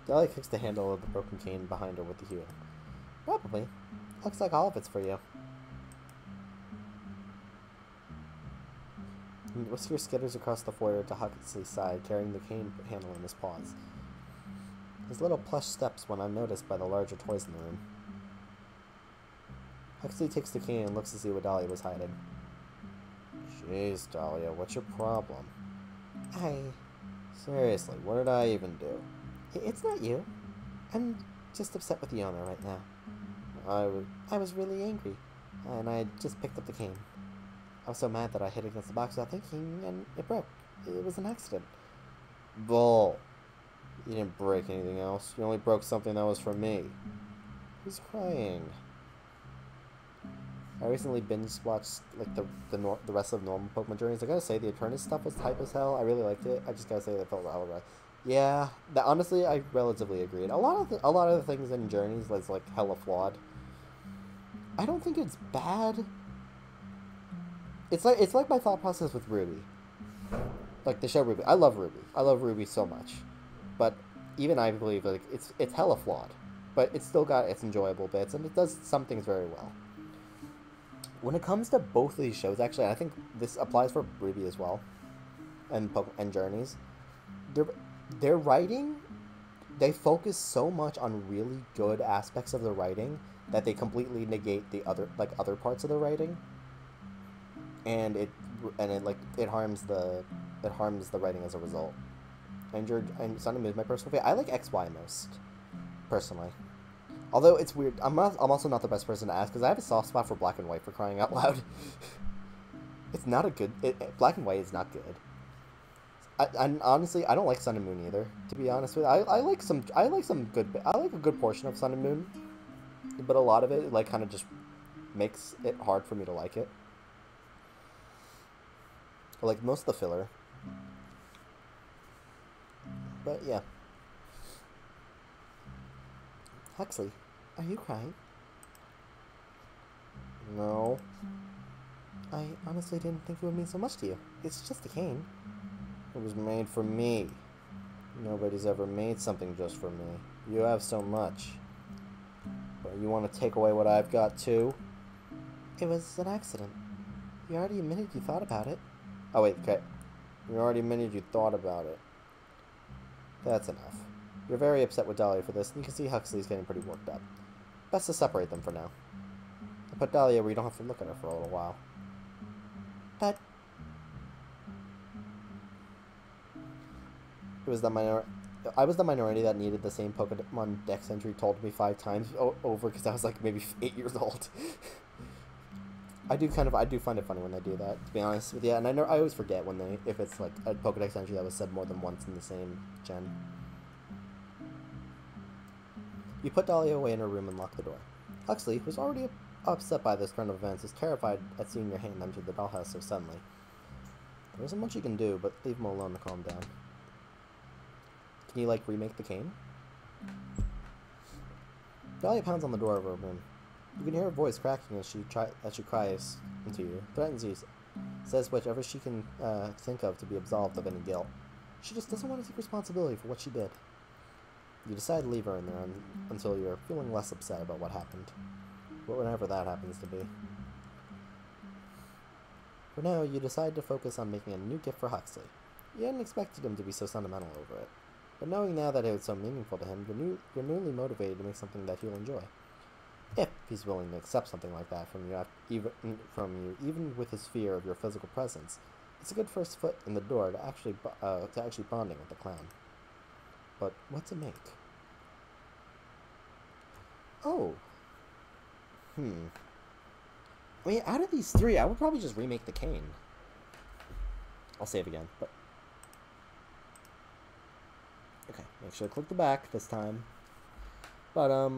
Dahlia kicks the handle of the broken cane behind her with the heel. Probably. Looks like all of it's for you. Whisker skitters across the foyer to Huxley's side, carrying the cane handle in his paws. His little plush steps went unnoticed by the larger toys in the room. Huxley takes the cane and looks to see what Dahlia was hiding. Jeez, Dahlia, what's your problem? Seriously, what did I even do? It's not you. I'm just upset with the owner right now. I was really angry, and I just picked up the cane. I was so mad that I hit against the box without thinking, and it broke. It was an accident. Bull. You didn't break anything else. You only broke something that was for me. Who's crying? I recently binge-watched like the rest of normal Pokemon Journeys. I gotta say, the Eternus stuff was hype as hell. I really liked it. I just gotta say, that felt hella right. Yeah, honestly, I relatively agreed. A lot of the things in Journeys was like hella flawed. I don't think it's bad. It's like my thought process with Ruby, like the show Ruby. I love Ruby. I love Ruby so much, but even I believe like it's hella flawed, but it's still got its enjoyable bits and it does some things very well. When it comes to both of these shows, actually, I think this applies for Ruby as well, and Journeys. Their writing, they focus so much on really good aspects of the writing that they completely negate the other parts of the writing, and it harms the writing as a result. And Sun and Moon is my personal favorite. I like XY most, personally. Although it's weird, I'm also not the best person to ask because I have a soft spot for Black and White, for crying out loud. It's not a good. Black and White is not good. And honestly, I don't like Sun and Moon either. To be honest with you, I like a good portion of Sun and Moon, but a lot of it like kind of just makes it hard for me to like it. Like most of the filler. But yeah. Huxley, are you crying? No. I honestly didn't think it would mean so much to you. It's just a cane. It was made for me. Nobody's ever made something just for me. You have so much. But you want to take away what I've got too? It was an accident. You already admitted you thought about it. Oh wait, okay. You already admitted you thought about it. That's enough. You're very upset with Dahlia for this, and you can see Huxley's getting pretty worked up. Best to separate them for now. I'll put Dahlia where you don't have to look at her for a little while. But I was the minority that needed the same Pokemon Dex entry told me 5 times over because I was like maybe 8 years old. I do find it funny when they do that, to be honest with you, and I always forget if it's like a Pokedex entry that was said more than once in the same gen. You put Dahlia away in her room and lock the door. Huxley, who was already upset by this turn of events, is terrified at seeing your hand enter the dollhouse so suddenly. There isn't much you can do, but leave him alone to calm down. Can you, like, remake the cane? Dahlia pounds on the door of her room. You can hear her voice cracking as she cries into you, threatens you, says whatever she can think of to be absolved of any guilt. She just doesn't want to take responsibility for what she did. You decide to leave her in there until you're feeling less upset about what happened. Whatever that happens to be. For now, you decide to focus on making a new gift for Huxley. You hadn't expected him to be so sentimental over it. But knowing now that it was so meaningful to him, you're newly motivated to make something that he'll enjoy. If he's willing to accept something like that from you, even with his fear of your physical presence, it's a good first foot in the door to actually bonding with the clown. But what to make? Oh. I mean, out of these 3, I would probably just remake the cane. I'll save again, but... Okay, make sure to click the back this time. But,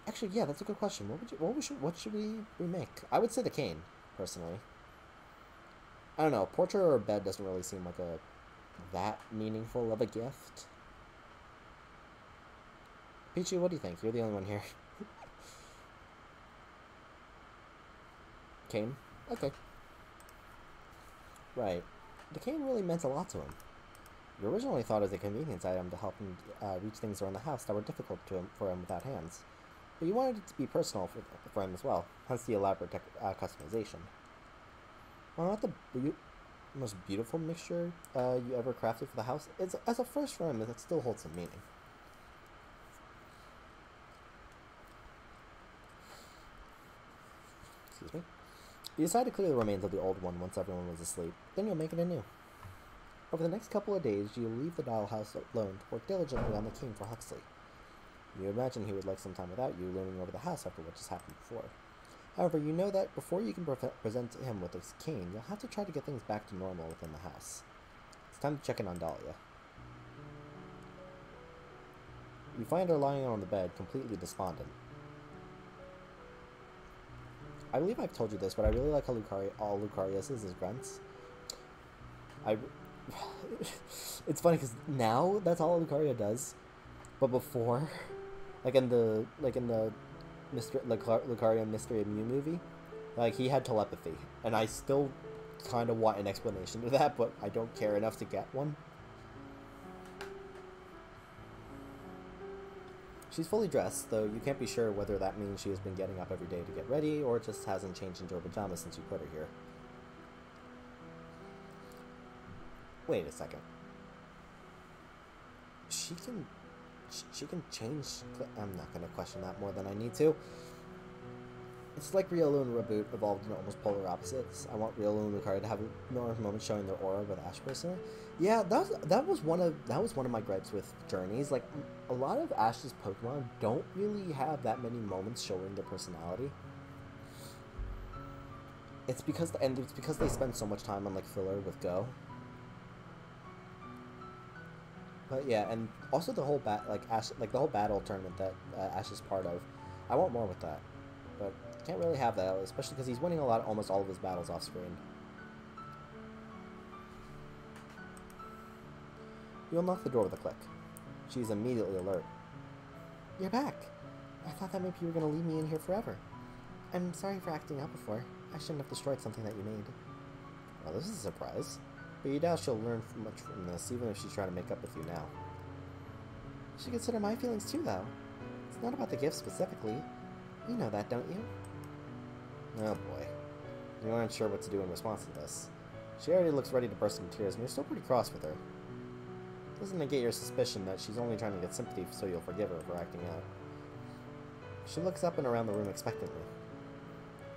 actually, yeah, that's a good question. What should we remake? I would say the cane, personally. I don't know, portrait or a bed doesn't really seem like that meaningful of a gift. Peachy, what do you think? You're the only one here. Cane? Okay. Right. The cane really meant a lot to him. You originally thought it was a convenience item to help him reach things around the house that were difficult for him without hands. But you wanted it to be personal for him as well, hence the elaborate customization. Well, not the most beautiful mixture you ever crafted for the house. As a first for him, it still holds some meaning. Excuse me. You decide to clear the remains of the old one once everyone was asleep. Then you'll make it anew. Over the next couple of days, you'll leave the dollhouse alone to work diligently on the king for Huxley. You imagine he would like some time without you looming over the house after what just happened before. However, you know that before you can present him with his cane, you'll have to try to get things back to normal within the house. It's time to check in on Dahlia. You find her lying on the bed, completely despondent. I believe I've told you this, but I really like how all Lucaria is grunts. It's funny because now that's all Lucaria does, but before, like in the Lucaria Mystery of Mew movie, like he had telepathy, and I still kind of want an explanation to that, but I don't care enough to get one. She's fully dressed, though you can't be sure whether that means she has been getting up every day to get ready, or just hasn't changed into her pajamas since you put her here. Wait a second. She can change. I'm not going to question that more than I need to. It's like Riolu and Reboot evolved into almost polar opposites. I want Riolu and Lucaria to have more moments showing their aura with Ash personally. Yeah, that was one of my gripes with Journeys. Like, a lot of Ash's Pokemon don't really have that many moments showing their personality. It's because they spend so much time on like filler with Go. But yeah, and also the whole the whole battle tournament that Ash is part of. I want more with that, but can't really have that, especially because he's winning almost all of his battles off screen. You unlock the door with a click. She's immediately alert. You're back. I thought that maybe you were going to leave me in here forever. I'm sorry for acting out before. I shouldn't have destroyed something that you made. Well, this is a surprise. But you doubt she'll learn much from this, even if she's trying to make up with you now. You should consider my feelings too, though. It's not about the gift specifically. You know that, don't you? Oh boy. You aren't sure what to do in response to this. She already looks ready to burst into tears, and you're still pretty cross with her. Doesn't negate your suspicion that she's only trying to get sympathy so you'll forgive her for acting out. She looks up and around the room expectantly.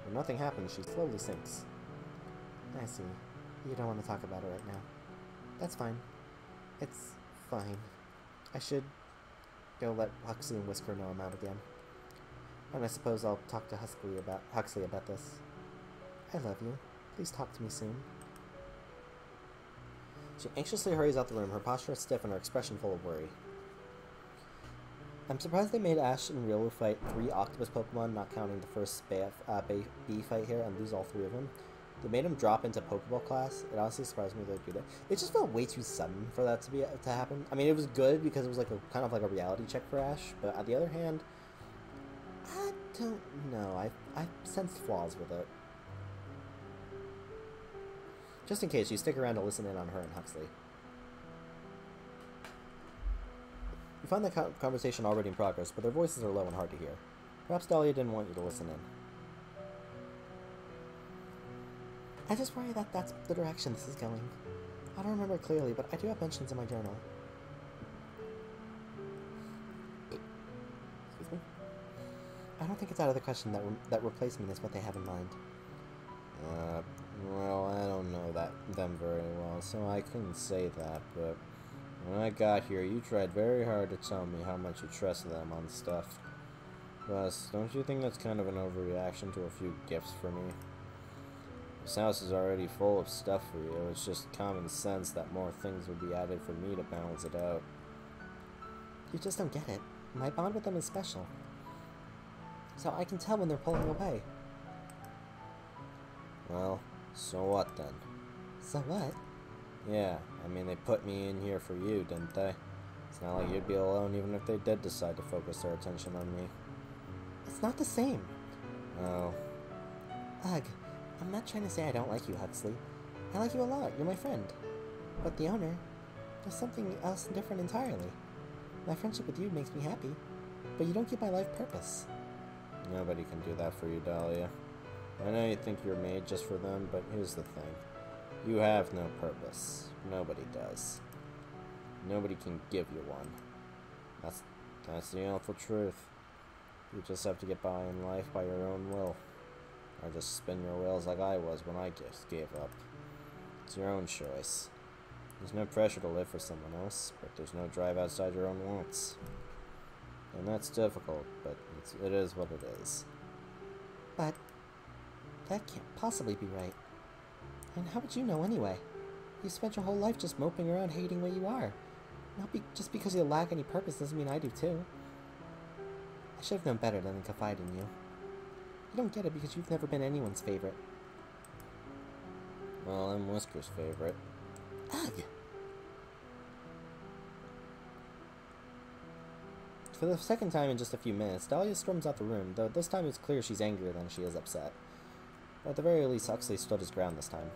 When nothing happens, she slowly sinks. I see. You don't want to talk about it right now. That's fine. It's fine. I should go let Huxley and Whisker know I'm out again. And I suppose I'll talk to Huxley about this. I love you. Please talk to me soon. She anxiously hurries out the room, her posture stiff and her expression full of worry. I'm surprised they made Ash and Riolu fight 3 octopus Pokemon, not counting the first bee fight here, and lose all 3 of them. They made him drop into Pokeball class. It honestly surprised me they'd do that. It just felt way too sudden for that to happen. I mean, it was good because it was like kind of like a reality check for Ash, but on the other hand, I don't know. I sensed flaws with it. Just in case, you stick around to listen in on her and Huxley. You find the conversation already in progress, but their voices are low and hard to hear. Perhaps Dahlia didn't want you to listen in. I just worry that that's the direction this is going. I don't remember clearly, but I do have mentions in my journal. Excuse me? I don't think it's out of the question that replacement is what they have in mind. Well, I don't know them very well, so I couldn't say that, but when I got here, you tried very hard to tell me how much you trusted them on stuff. Plus, don't you think that's kind of an overreaction to a few gifts for me? This house is already full of stuff for you. It's just common sense that more things would be added for me to balance it out. You just don't get it. My bond with them is special. So I can tell when they're pulling away. Well, so what then? So what? Yeah, I mean they put me in here for you, didn't they? It's not like you'd be alone even if they did decide to focus their attention on me. It's not the same. Oh. Ugh. I'm not trying to say I don't like you, Huxley. I like you a lot. You're my friend. But the owner, there's something else different entirely. My friendship with you makes me happy, but you don't give my life purpose. Nobody can do that for you, Dahlia. I know you think you're made just for them, but here's the thing. You have no purpose. Nobody does. Nobody can give you one. That's the awful truth. You just have to get by in life by your own will. or just spin your wheels like I was when I just gave up. It's your own choice. There's no pressure to live for someone else, but there's no drive outside your own wants. And that's difficult, but it is what it is. But that can't possibly be right. And how would you know anyway? You spent your whole life just moping around hating what you are. Just because you lack any purpose doesn't mean I do too. I should have known better than to confide in you. You don't get it because you've never been anyone's favorite. Well, I'm Whisker's favorite. Ugh! For the second time in just a few minutes, Dahlia storms out the room, though this time it's clear she's angrier than she is upset. But at the very least, Huxley stood his ground this time.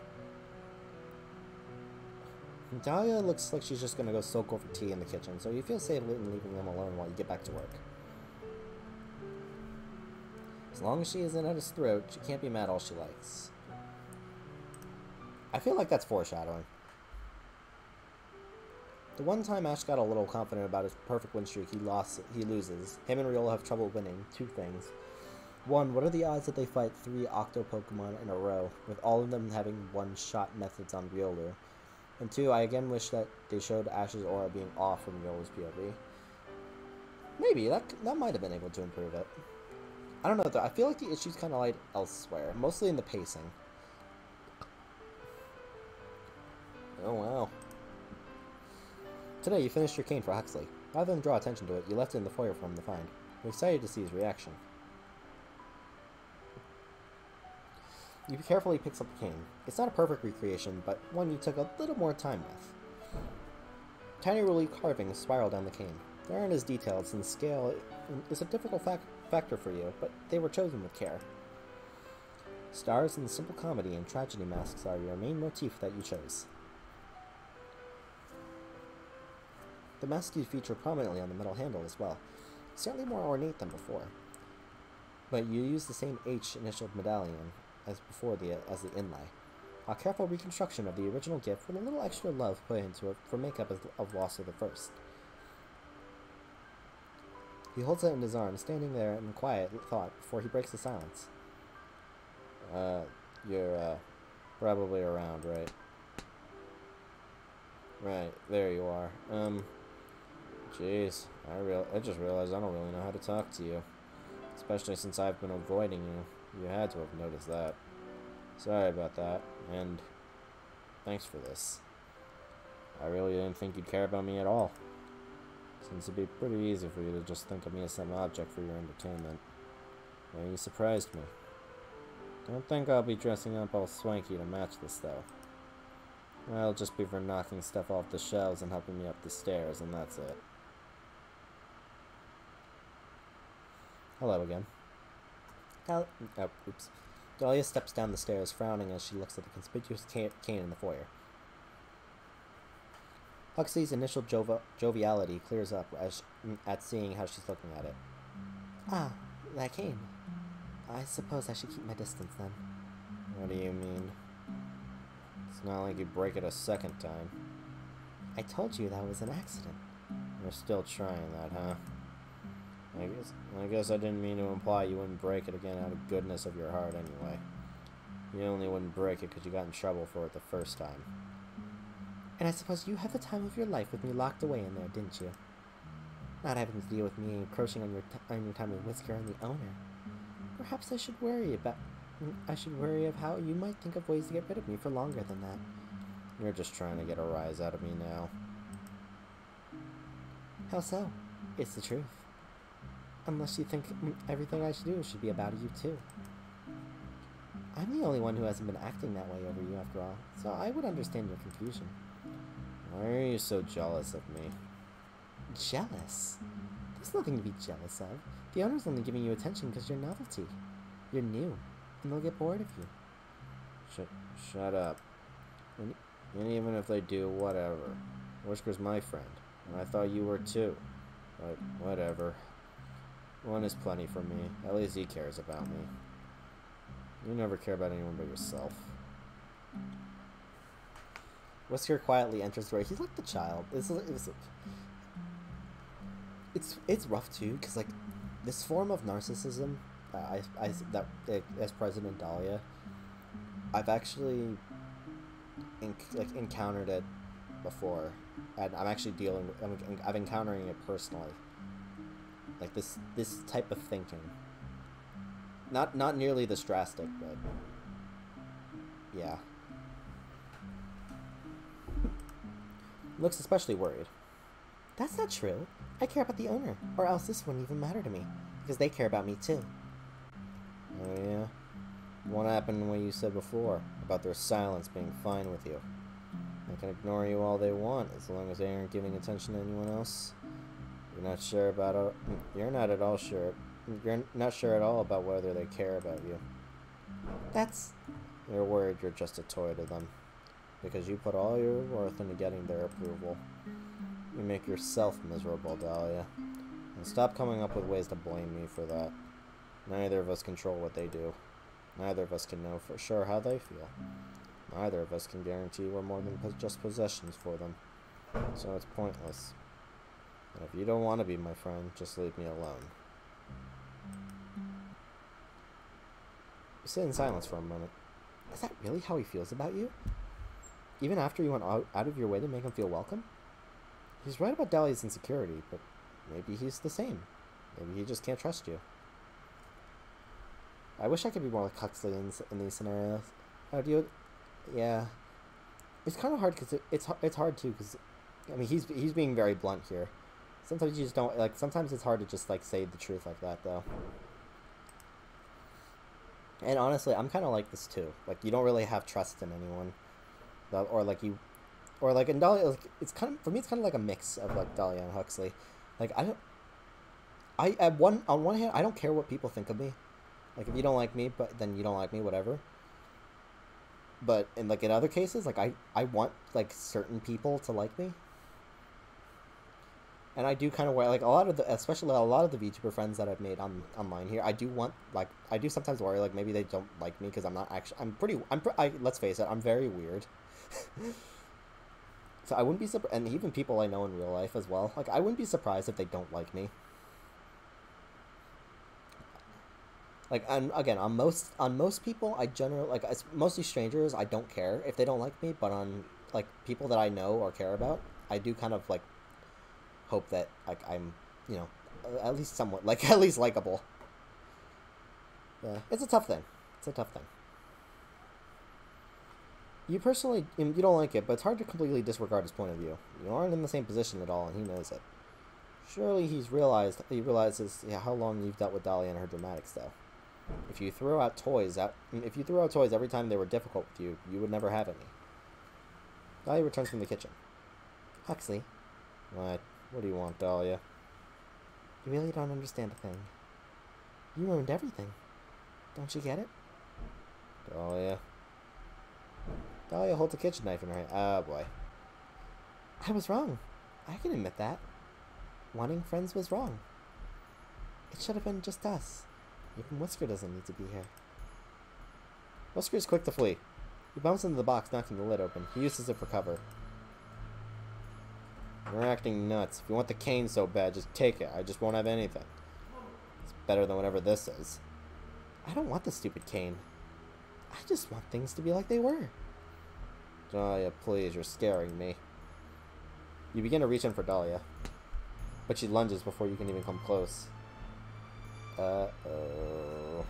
Dahlia looks like she's just gonna go soak over tea in the kitchen, so you feel safe in leaving them alone while you get back to work. As long as she isn't at his throat, she can't be mad all she likes. I feel like that's foreshadowing. The one time Ash got a little confident about his perfect win streak he loses. Him and Riola have trouble winning. Two things. One, what are the odds that they fight 3 Octo Pokemon in a row, with all of them having one-shot methods on Riolu? And 2, I again wish that they showed Ash's aura being off from Riola's POV. Maybe, that might have been able to improve it. I don't know though, I feel like the issue's kind of lied elsewhere, mostly in the pacing. Oh wow. Today you finished your cane for Huxley. Rather than draw attention to it, you left it in the foyer for him to find. You're excited to see his reaction. He carefully picks up the cane. It's not a perfect recreation, but one you took a little more time with. Tiny relief carvings spiral down the cane. They aren't as detailed since scale is a difficult factor for you, but they were chosen with care. Stars and simple comedy and tragedy masks are your main motif that you chose. The masks do feature prominently on the metal handle as well, certainly more ornate than before. But you use the same H initialed medallion as before as the inlay. A careful reconstruction of the original gift with a little extra love put into it for makeup of loss of the first. He holds it in his arm, standing there in quiet thought before he breaks the silence. You're probably around, right? Right, there you are. Jeez, I just realized I don't really know how to talk to you. Especially since I've been avoiding you. You had to have noticed that. Sorry about that, and thanks for this. I really didn't think you'd care about me at all. Since it'd be pretty easy for you to just think of me as some object for your entertainment. Well, you surprised me. Don't think I'll be dressing up all swanky to match this, though. I'll just be for knocking stuff off the shelves and helping me up the stairs, and that's it. Hello again. Oops. Dahlia steps down the stairs, frowning as she looks at the conspicuous cane in the foyer. Huxley's initial joviality clears up at seeing how she's looking at it. Ah, that cane. I suppose I should keep my distance then. What do you mean? It's not like you break it a second time. I told you that was an accident. You're still trying that, huh? I guess I didn't mean to imply you wouldn't break it again out of goodness of your heart anyway. You only wouldn't break it because you got in trouble for it the first time. And I suppose you had the time of your life with me locked away in there, didn't you? Not having to deal with me encroaching on your time with Whisker and the owner. Perhaps I should worry of how you might think of ways to get rid of me for longer than that. You're just trying to get a rise out of me now. How so? It's the truth. Unless you think everything I should do should be about you too. I'm the only one who hasn't been acting that way over you after all, so I would understand your confusion. Why are you so jealous of me? Jealous? There's nothing to be jealous of. The owner's only giving you attention because you're novelty. You're new, and they'll get bored of you. Shut up. And even if they do, whatever. Whisker's my friend, and I thought you were too. But whatever. One is plenty for me. At least he cares about me. You never care about anyone but yourself. Whisker quietly enters the room. He's like the child. It's rough too, because like this form of narcissism, as President Dahlia, I've actually encountered it before, and I'm actually I'm encountering it personally. Like this type of thinking. Not nearly this drastic, but yeah. Looks especially worried. That's not true. I care about the owner, or else this wouldn't even matter to me, because they care about me too. Oh yeah? What happened to what you said before, about their silence being fine with you? They can ignore you all they want, as long as they aren't giving attention to anyone else. You're not sure about You're not at all sure. You're not sure at all about whether they care about you. That's... You're worried you're just a toy to them, because you put all your worth into getting their approval. You make yourself miserable, Dahlia. And stop coming up with ways to blame me for that. Neither of us control what they do. Neither of us can know for sure how they feel. Neither of us can guarantee we're more than just possessions for them. So it's pointless. And if you don't want to be my friend, just leave me alone. You sit in silence for a moment. Is that really how he feels about you? Even after you went out of your way to make him feel welcome? He's right about Dahlia's insecurity, but maybe he's the same. Maybe he just can't trust you. I wish I could be more like Huxley in these scenarios. How do you... Yeah. It's kind of hard because it's hard too because, I mean, he's being very blunt here. Sometimes you just don't, like, sometimes it's hard to just, like, say the truth like that, though. And honestly, I'm kind of like this too. Like, you don't really have trust in anyone. Or like in Dahlia, like, it's kind of, for me, it's kind of like a mix of, like, Dahlia and Huxley. Like, on one hand, I don't care what people think of me. Like, if you don't like me, but then you don't like me, whatever. But in other cases, like, I want, like, certain people to like me. And I do kind of worry, like, especially a lot of the VTuber friends that I've made online here, I do sometimes worry, like, maybe they don't like me because I'm not actually, let's face it, I'm very weird. So I wouldn't be surprised, and even people I know in real life as well, like, I wouldn't be surprised if they don't like me. Like, and again, on most people, I generally, like, mostly strangers, I don't care if they don't like me, but on, like, people that I know or care about, I do kind of, like, hope that, like, I'm, you know, at least somewhat, like, at least likable. Yeah, it's a tough thing. It's a tough thing. You personally, you don't like it, but it's hard to completely disregard his point of view. You aren't in the same position at all, and he knows it. Surely he realizes how long you've dealt with Dahlia and her dramatics, though. If you threw out toys every time they were difficult with you, you would never have any. Dahlia returns from the kitchen. Huxley. What? What do you want, Dahlia? You really don't understand a thing. You ruined everything. Don't you get it? Dahlia. Dahlia holds a kitchen knife in her hand. Oh, boy. I was wrong. I can admit that. Wanting friends was wrong. It should have been just us. Even Whisker doesn't need to be here. Whisker's quick to flee. He bumps into the box, knocking the lid open. He uses it for cover. You're acting nuts. If you want the cane so bad, just take it. I just won't have anything. It's better than whatever this is. I don't want the stupid cane. I just want things to be like they were. Dahlia, please, you're scaring me. You begin to reach in for Dahlia, but she lunges before you can even come close. Uh-oh.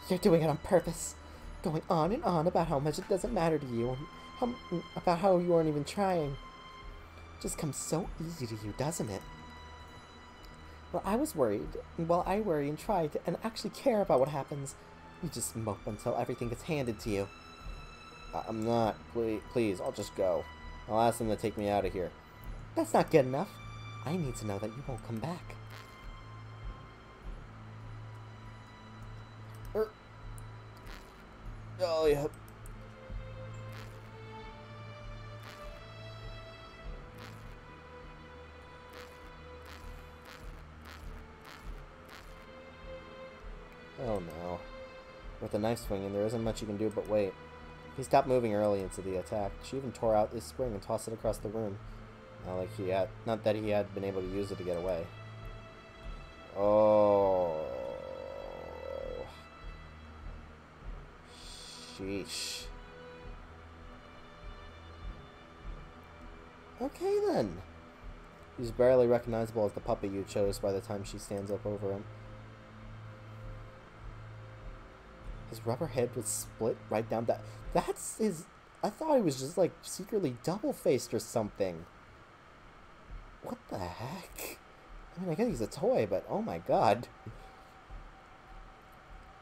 You're doing it on purpose. Going on and on about how much it doesn't matter to you, and about how you aren't even trying. Just comes so easy to you, doesn't it? Well, I was worried, and while I worry and try to and actually care about what happens, you just mope until everything gets handed to you. I'm not. Please, I'll just go. I'll ask them to take me out of here. That's not good enough. I need to know that you won't come back. Oh, yeah. Oh no. With the knife swinging, there isn't much you can do but wait. He stopped moving early into the attack. She even tore out his spring and tossed it across the room. Not that he had been able to use it to get away. Oh. Sheesh. Okay then. He's barely recognizable as the puppy you chose by the time she stands up over him. His rubber head was split right down that. That's his. I thought he was just like secretly double-faced or something. What the heck? I mean, I guess he's a toy, but oh my god.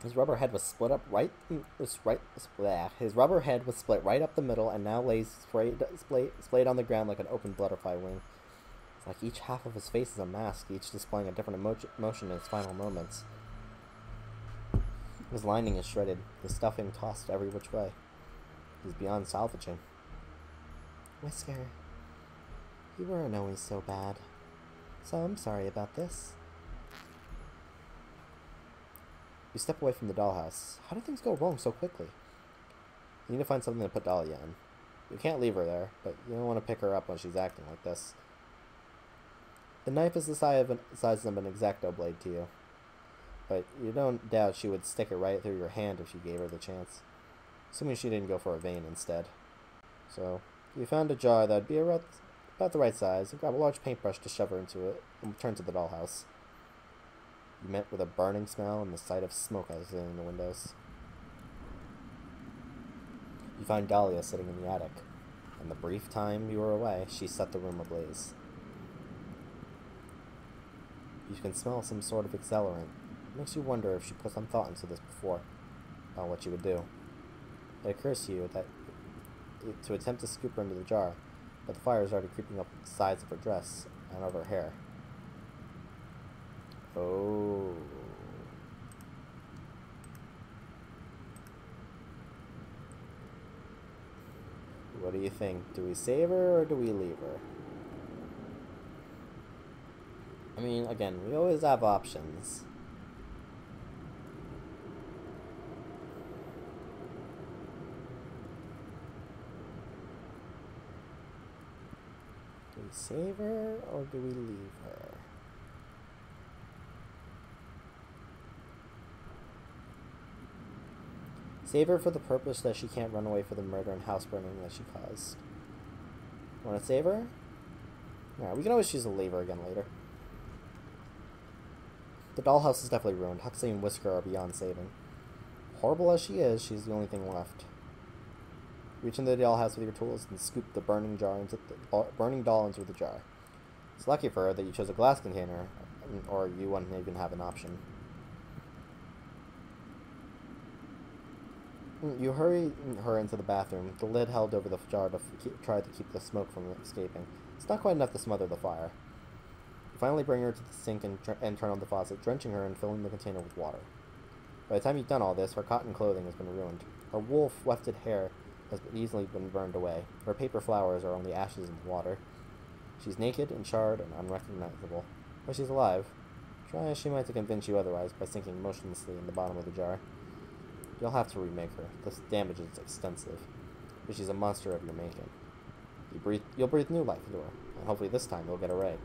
His rubber head was split up right. His rubber head was split right up the middle, and now lays splayed on the ground like an open butterfly wing. It's like each half of his face is a mask, each displaying a different emotion in its final moments. His lining is shredded, his stuffing tossed every which way. He's beyond salvaging. Whisker, you weren't always so bad, so I'm sorry about this. You step away from the dollhouse. How do things go wrong so quickly? You need to find something to put Dahlia in. You can't leave her there, but you don't want to pick her up when she's acting like this. The knife is the size of an X-Acto blade to you, but you don't doubt she would stick it right through your hand if you gave her the chance. Assuming she didn't go for a vein instead. So, you found a jar that would be about the right size, and grab a large paintbrush to shove her into it, and return to the dollhouse. You met with a burning smell and the sight of smoke exiting the windows. You find Dahlia sitting in the attic. In the brief time you were away, she set the room ablaze. You can smell some sort of accelerant. It makes you wonder if she put some thought into this before, about what she would do. It occurs to you that to attempt to scoop her into the jar, but the fire is already creeping up the sides of her dress and of her hair. Oh. What do you think? Do we save her or do we leave her? I mean, again, we always have options. Do we save her or do we leave her? Save her for the purpose that she can't run away for the murder and house burning that she caused. Want to save her? Yeah, we can always choose to leave her again later. The dollhouse is definitely ruined. Huxley and Whisker are beyond saving. Horrible as she is, she's the only thing left. Reach into the dollhouse with your tools and scoop the burning doll into the jar. It's lucky for her that you chose a glass container, or you wouldn't even have an option. You hurry her into the bathroom, the lid held over the jar to try to keep the smoke from escaping. It's not quite enough to smother the fire. You finally bring her to the sink and turn on the faucet, drenching her and filling the container with water. By the time you've done all this, her cotton clothing has been ruined. Her wool wefted hair has easily been burned away. Her paper flowers are only ashes in the water. She's naked and charred and unrecognizable. But she's alive. Try as she might to convince you otherwise by sinking motionlessly in the bottom of the jar. You'll have to remake her. The damage is extensive. But she's a monster of your making. You'll breathe new life into her, and hopefully this time you'll get it right.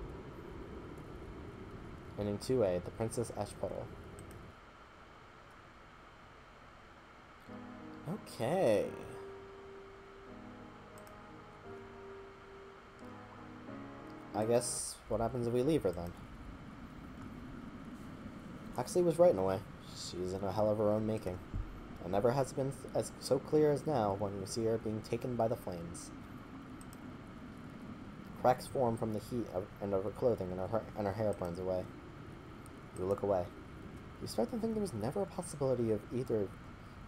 Ending 2A, The Princess Ashpuddle. Okay. I guess what happens if we leave her then? Huxley was right in a way. She's in a hell of her own making. It never has been as so clear as now when you see her being taken by the flames. Cracks form from the heat of her clothing, and her hair burns away. You look away. You start to think there was never a possibility of either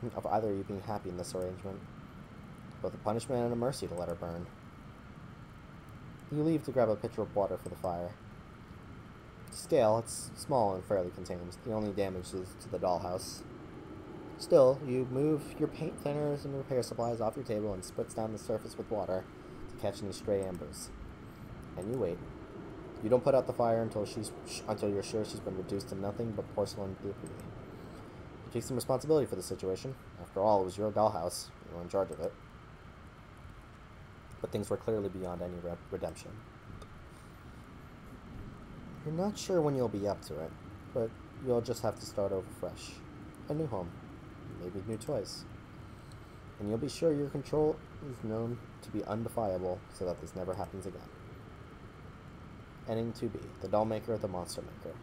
of you being happy in this arrangement. Both a punishment and a mercy to let her burn. You leave to grab a pitcher of water for the fire. To scale, it's small and fairly contained. The only damage is to the dollhouse. Still, you move your paint thinners and repair supplies off your table and spritz down the surface with water to catch any stray embers. And you wait. You don't put out the fire until you're sure she's been reduced to nothing but porcelain debris. You take some responsibility for the situation. After all, it was your dollhouse. You were in charge of it. But things were clearly beyond any redemption. You're not sure when you'll be up to it, but you'll just have to start over fresh. A new home. Maybe new toys. And you'll be sure your control is known to be undefiable so that this never happens again. Ending 2B, the doll maker, the monster maker.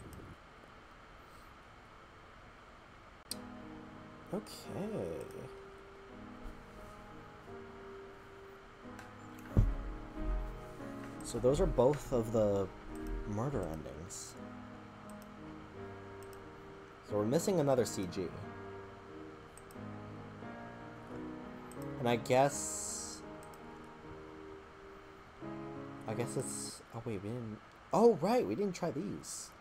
Okay. So those are both of the murder endings. So we're missing another CG. And I guess it's... Oh, wait, we didn't... Oh, right, we didn't try these.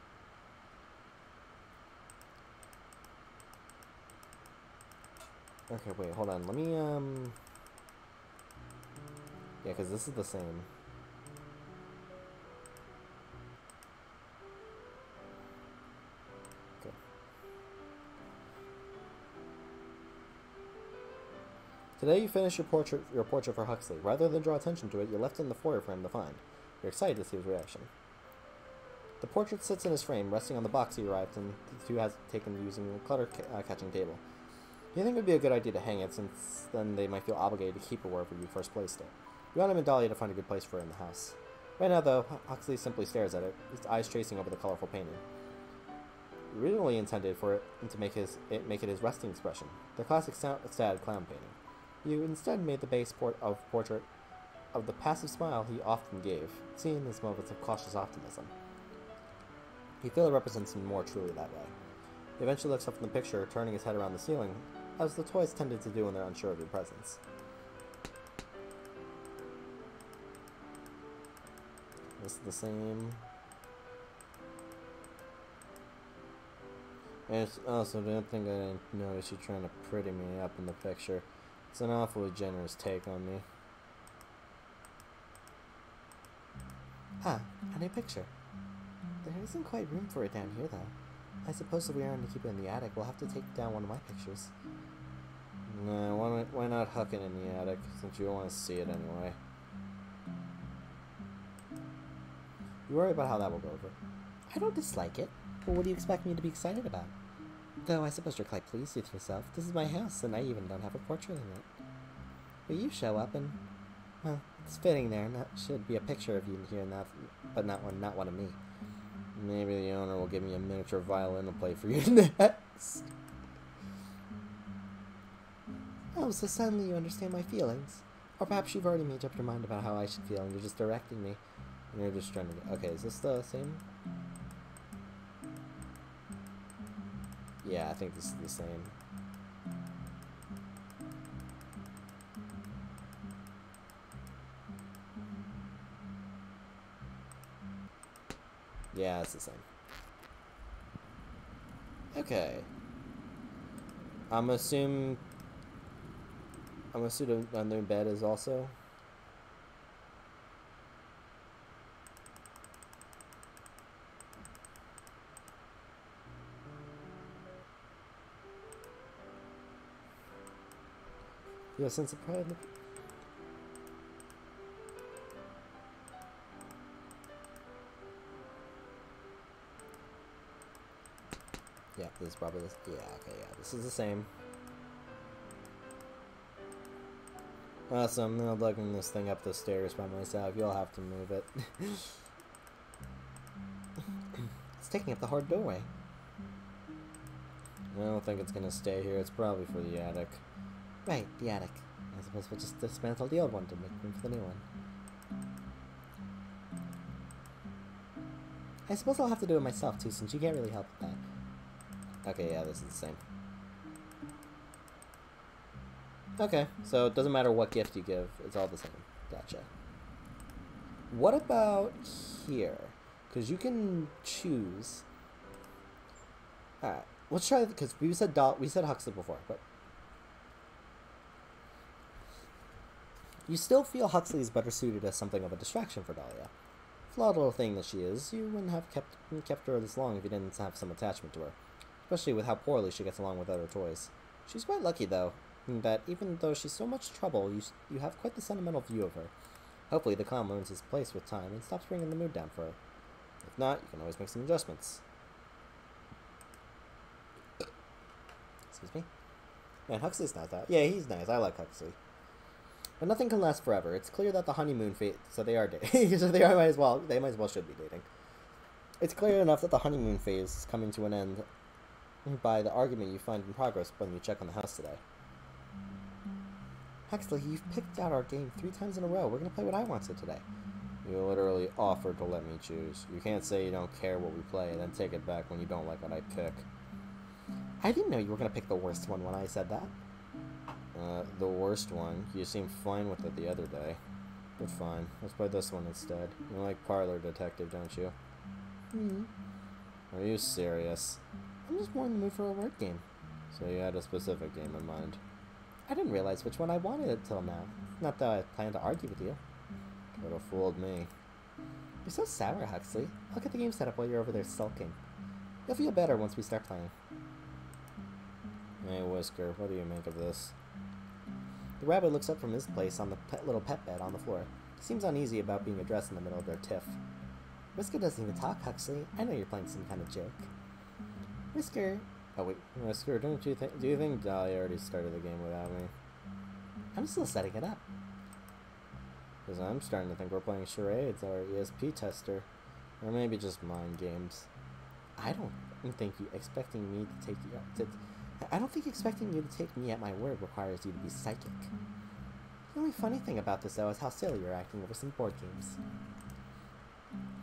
Okay, wait, hold on. Let me, Yeah, because this is the same. Okay. Today you finished your portrait for Huxley. Rather than draw attention to it, you left it in the foyer for him to find. You're excited to see his reaction. The portrait sits in his frame, resting on the box he arrived in. The two has taken using a clutter-catching table. You think it would be a good idea to hang it, since then they might feel obligated to keep it wherever you first placed it. You want him and Dahlia to find a good place for it in the house. Right now, though, Huxley simply stares at it, his eyes tracing over the colorful painting. You originally intended for it to make it his resting expression, the classic sad clown painting. You instead made the base portrait of the passive smile he often gave, seeing his moments of cautious optimism. You feel it represents him more truly that way. He eventually looks up from the picture, turning his head around the ceiling, as the toys tended to do when they're unsure of your presence. This is the same. I also don't think I didn't notice you trying to pretty me up in the picture. It's an awfully generous take on me. Ah, a new picture. There isn't quite room for it down here, though. I suppose if we are going to keep it in the attic, we'll have to take down one of my pictures. Nah, why not huck it in the attic, since you don't want to see it anyway? You worry about how that will go over. I don't dislike it, but what do you expect me to be excited about? Though I suppose you're quite pleased with yourself. This is my house, and I even don't have a portrait in it. But you show up, and, well, it's fitting there, and that should be a picture of you here and that, but not one of me. Maybe the owner will give me a miniature violin to play for you next. Oh, so suddenly you understand my feelings. Or perhaps you've already made up your mind about how I should feel and you're just directing me. And you're just trying to... Okay, is this the same? Yeah, I think this is the same. Yeah, it's the same. Okay. I'm assuming on their bed is also. Yeah, since it probably. Yeah, this is probably this. Yeah, okay, yeah, this is the same. Awesome, I'm lugging this thing up the stairs by myself. You'll have to move it. It's taking up the hard doorway. I don't think it's gonna stay here. It's probably for the attic. Right, the attic. I suppose we'll just dismantle the old one to make room for the new one. I suppose I'll have to do it myself too, since you can't really help with that. Okay, yeah, this is the same. Okay, so it doesn't matter what gift you give, it's all the same. Gotcha. What about here? Because you can choose. Alright, let's try, because we said Huxley before, but you still feel Huxley is better suited as something of a distraction for Dahlia. Flawed little thing that she is, you wouldn't have kept her this long if you didn't have some attachment to her, especially with how poorly she gets along with other toys. She's quite lucky, though, in that even though she's so much trouble, you have quite the sentimental view of her. Hopefully the clown learns his place with time and stops bringing the mood down for her. If not, you can always make some adjustments. Excuse me. Man, Huxley's nice. Yeah, he's nice. I like Huxley. But nothing can last forever. It's clear that the honeymoon phase... So they are dating. So they might as well should be dating. It's clear enough that the honeymoon phase is coming to an end by the argument you find in progress when you check on the house today. Huxley, you've picked out our game 3 times in a row. We're going to play what I wanted today. You literally offered to let me choose. You can't say you don't care what we play and then take it back when you don't like what I pick. I didn't know you were going to pick the worst one when I said that. The worst one? You seemed fine with it the other day. But fine. Let's play this one instead. You like Parlor Detective, don't you? Are you serious? I'm just more in the mood for a word game. So you had a specific game in mind. I didn't realize which one I wanted until now. Not that I planned to argue with you. Could have fooled me. You're so sour, Huxley. I'll get the game set up while you're over there sulking. You'll feel better once we start playing. Hey, Whisker, what do you make of this? The rabbit looks up from his place on the little pet bed on the floor. He seems uneasy about being addressed in the middle of their tiff. Whisker doesn't even talk, Huxley. I know you're playing some kind of joke. Whisker. Oh wait, Whisker, do you think Dahlia already started the game without me? I'm still setting it up. Because I'm starting to think we're playing charades or ESP tester. Or maybe just mind games. I don't think expecting me to take me at my word requires you to be psychic. The only funny thing about this, though, is how silly you're acting over some board games.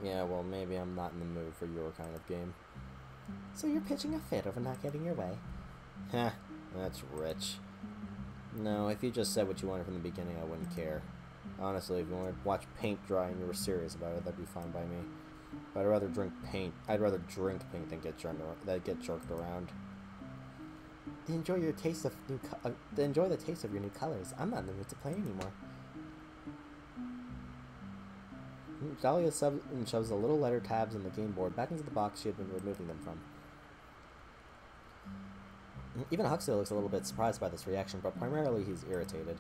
Yeah, well, maybe I'm not in the mood for your kind of game. So you're pitching a fit over not getting your way? Heh, that's rich. No, if you just said what you wanted from the beginning, I wouldn't care. Honestly, if you wanted to watch paint dry and you were serious about it, that'd be fine by me. But I'd rather drink paint than get jerked around. Enjoy the taste of your new colors. I'm not in the mood to play anymore. Dahlia shoves the little letter tabs in the game board back into the box she had been removing them from. Even Huxley looks a little bit surprised by this reaction, but primarily he's irritated.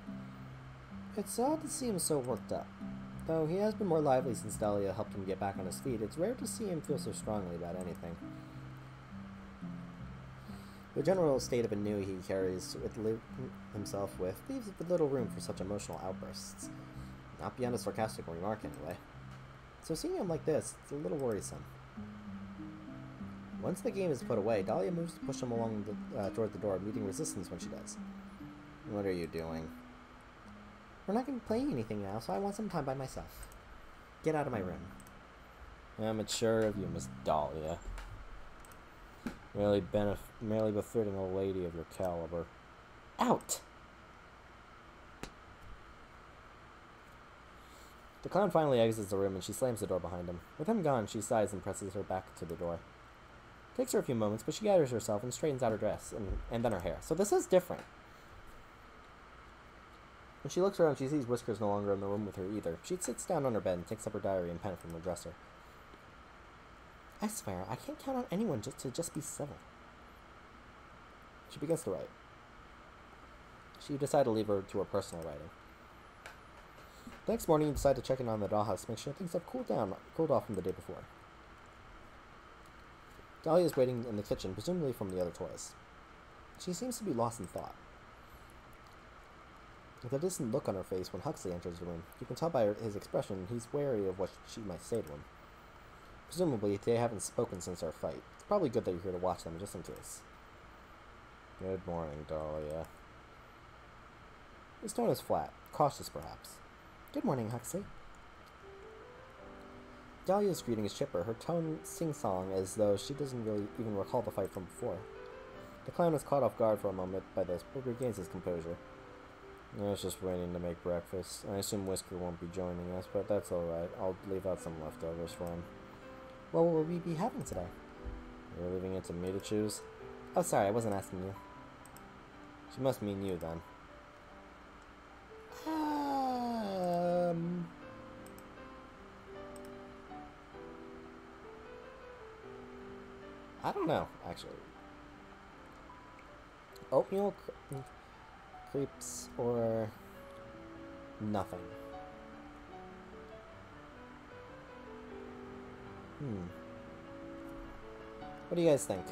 It's odd to see him so worked up. Though he has been more lively since Dahlia helped him get back on his feet, it's rare to see him feel so strongly about anything. The general state of ennui he carries himself with leaves little room for such emotional outbursts. Not beyond a sarcastic remark, anyway. So seeing him like this, it's a little worrisome. Once the game is put away, Dahlia moves to push him along toward the door, meeting resistance when she does. What are you doing? We're not going to play anything now, so I want some time by myself. Get out of my room. Amateur of you, Miss Dahlia. Merely befitting a lady of your caliber. Out! The clown finally exits the room and she slams the door behind him. With him gone, she sighs and presses her back to the door. It takes her a few moments, but she gathers herself and straightens out her dress and then her hair. So this is different. When she looks around, she sees Whisker's no longer in the room with her either. She sits down on her bed and takes up her diary and pen from her dresser. I swear, I can't count on anyone to just be civil. She begins to write. She decided to leave her to her personal writing. The next morning, you decide to check in on the dollhouse to make sure things have cooled off from the day before. Dahlia is waiting in the kitchen, presumably from the other toys. She seems to be lost in thought. With a distant look on her face when Huxley enters the room, you can tell by his expression he's wary of what she might say to him. Presumably, they haven't spoken since our fight. It's probably good that you're here to watch them, just in case. Good morning, Dahlia. His tone is flat, cautious perhaps. Good morning, Huxley. Dahlia's greeting is chipper, her tone sing-song as though she doesn't really even recall the fight from before. The clown is caught off guard for a moment by this, but regains his composure. I was just waiting to make breakfast. I assume Whisker won't be joining us, but that's alright. I'll leave out some leftovers for him. What will we be having today? You're leaving it to me to choose? Oh, sorry, I wasn't asking you. She must mean you, then. I don't know, actually. Oatmeal crepes or nothing. What do you guys think?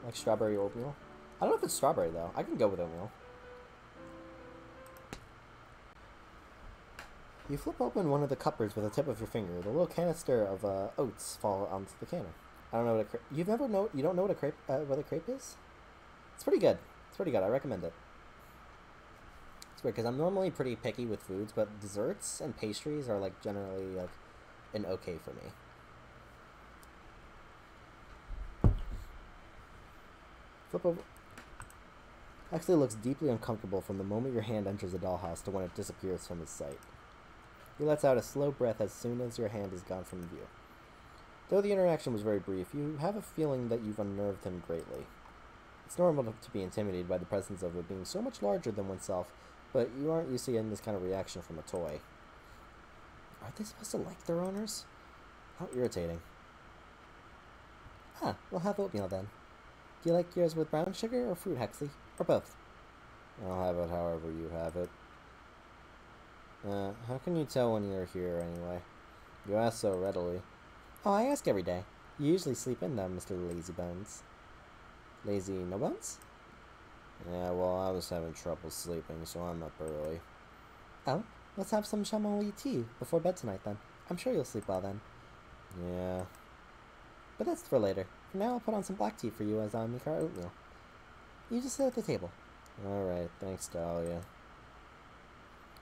Like strawberry oatmeal. I don't know if it's strawberry, though. I can go with oatmeal. You flip open one of the cupboards with the tip of your finger. The little canister of oats fall onto the canner. I don't know what you don't know what a crepe is? It's pretty good. It's pretty good. I recommend it. It's weird because I'm normally pretty picky with foods, but desserts and pastries are like generally like an okay for me. Flip over. Huxley looks deeply uncomfortable from the moment your hand enters the dollhouse to when it disappears from his sight. He lets out a slow breath as soon as your hand is gone from view. Though the interaction was very brief, you have a feeling that you've unnerved him greatly. It's normal to be intimidated by the presence of it being so much larger than oneself, but you aren't used to getting this kind of reaction from a toy. Aren't they supposed to like their owners? How irritating. Ah, we'll have oatmeal then. Do you like yours with brown sugar or fruit, Huxley? Or both? I'll have it however you have it. How can you tell when you're here, anyway? You ask so readily. Oh, I ask every day. You usually sleep in them, Mr. Lazybones. Lazy no bones? Yeah, well, I was having trouble sleeping, so I'm up early. Oh, let's have some chamomile tea before bed tonight, then. I'm sure you'll sleep well then. Yeah. But that's for later. For now, I'll put on some black tea for you as I make our oatmeal. You just sit at the table. Alright, thanks, Dahlia.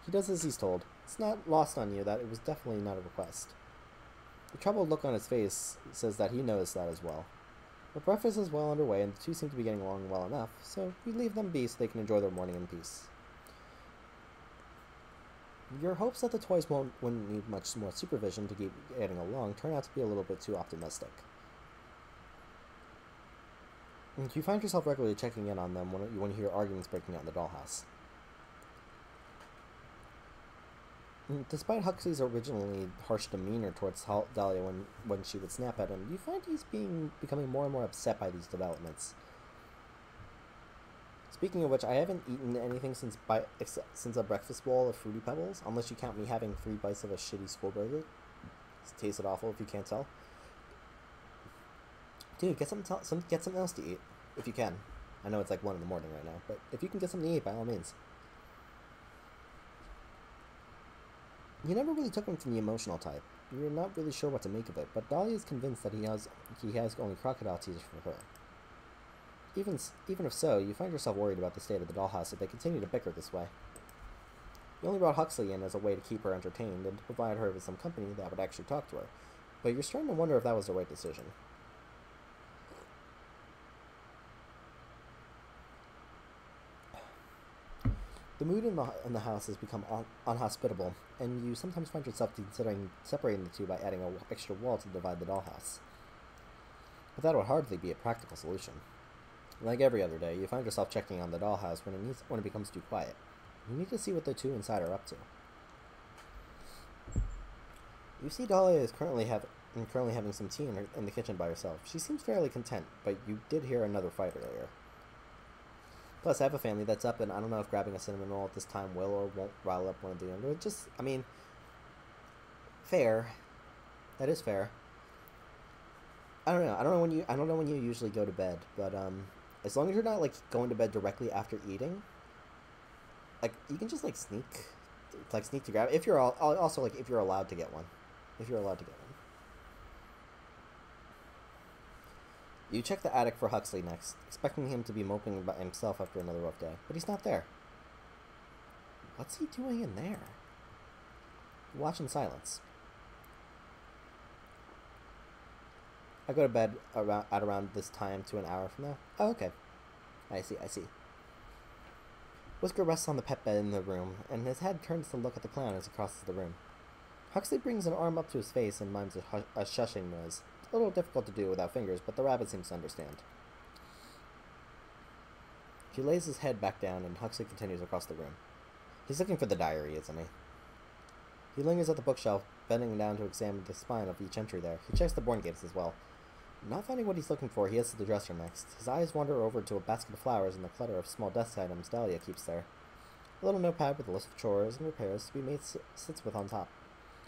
He does as he's told. It's not lost on you that it was definitely not a request. The troubled look on his face says that he noticed that as well. But breakfast is well underway, and the two seem to be getting along well enough, so you leave them be so they can enjoy their morning in peace. Your hopes that the toys wouldn't need much more supervision to keep getting along turn out to be a little bit too optimistic. And you find yourself regularly checking in on them when you hear arguments breaking out in the dollhouse. Despite Huxley's originally harsh demeanor towards Dahlia when she would snap at him, you find he's becoming more and more upset by these developments. Speaking of which, I haven't eaten anything since a breakfast bowl of Fruity Pebbles, unless you count me having 3 bites of a shitty school burger. It's tasted awful if you can't tell. Dude, get something else to eat, if you can. I know it's like 1 in the morning right now, but if you can get something to eat, by all means. You never really took him from the emotional type. You're not really sure what to make of it, but Dahlia is convinced that he has only crocodile tears for her. Even if so, you find yourself worried about the state of the dollhouse if they continue to bicker this way. You only brought Huxley in as a way to keep her entertained and to provide her with some company that would actually talk to her, but you're starting to wonder if that was the right decision. The mood in the house has become unhospitable, and you sometimes find yourself considering separating the two by adding an extra wall to divide the dollhouse. But that would hardly be a practical solution. Like every other day, you find yourself checking on the dollhouse when it becomes too quiet. You need to see what the two inside are up to. You see Dahlia is currently having some tea in the kitchen by herself. She seems fairly content, but you did hear another fight earlier. Plus, I have a family that's up, and I don't know if grabbing a cinnamon roll at this time will or won't rile up one of the younger. Fair. That is fair. I don't know. I don't know when you usually go to bed, but as long as you're not like going to bed directly after eating, like you can just sneak to grab it. If you're also if you're allowed to get one. If you're allowed to get one. You check the attic for Huxley next, expecting him to be moping by himself after another rough day, but he's not there. What's he doing in there? You watch in silence. I go to bed around this time to an hour from now. Oh, okay. I see. Whisker rests on the pet bed in the room, and his head turns to look at the clown as he crosses the room. Huxley brings an arm up to his face and mimes a shushing noise. A little difficult to do without fingers, but the rabbit seems to understand. He lays his head back down, and Huxley continues across the room. He's looking for the diary, isn't he? He lingers at the bookshelf, bending down to examine the spine of each entry there. He checks the born gates as well. Not finding what he's looking for, he heads to the dresser next. His eyes wander over to a basket of flowers and the clutter of small desk items Dahlia keeps there. A little notepad with a list of chores and repairs to be made sits with on top.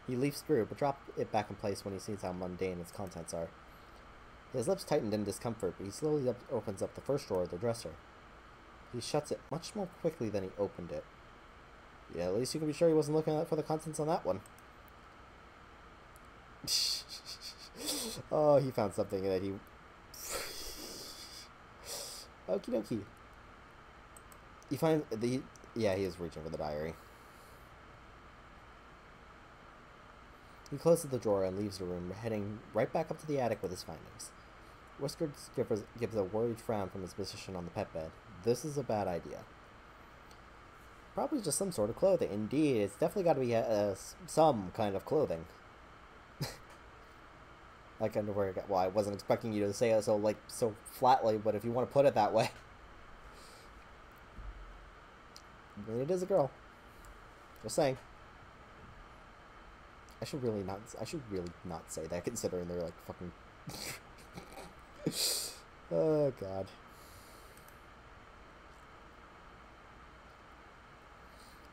He leafs through, but drops it back in place when he sees how mundane its contents are. His lips tightened in discomfort, but he slowly opens up the first drawer of the dresser. He shuts it much more quickly than he opened it. Yeah, at least you can be sure he wasn't looking for the contents on that one. Oh, he found something that he... Okie dokie. You find the... Yeah, he is reaching for the diary. He closes the drawer and leaves the room, heading right back up to the attic with his findings. Whiskers gives a worried frown from his position on the pet bed. This is a bad idea. Probably just some sort of clothing. Indeed, it's definitely got to be some kind of clothing. Like underwear. Well, I wasn't expecting you to say it so flatly, but if you want to put it that way. I mean, it is a girl. Just saying. I should really not say that, considering they're like fucking... Oh, God.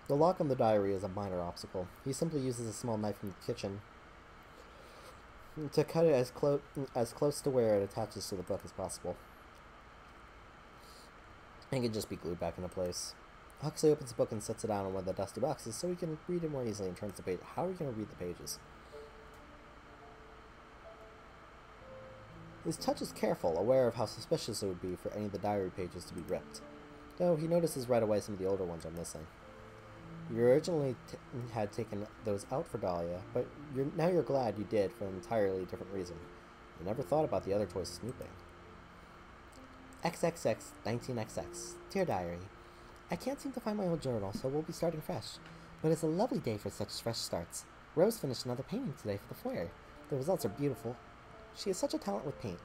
The lock on the diary is a minor obstacle. He simply uses a small knife from the kitchen to cut it as close to where it attaches to the book as possible. It can just be glued back into place. Huxley opens the book and sets it down on one of the dusty boxes so he can read it more easily and turns the page. How are you going to read the pages? His touch is careful, aware of how suspicious it would be for any of the diary pages to be ripped. Though he notices right away some of the older ones are missing. You originally had taken those out for Dahlia, but now you're glad you did for an entirely different reason. You never thought about the other toys snooping. XXX 19XX. Dear Diary, I can't seem to find my old journal, so we'll be starting fresh. But it's a lovely day for such fresh starts. Rose finished another painting today for the foyer. The results are beautiful. She has such a talent with paint.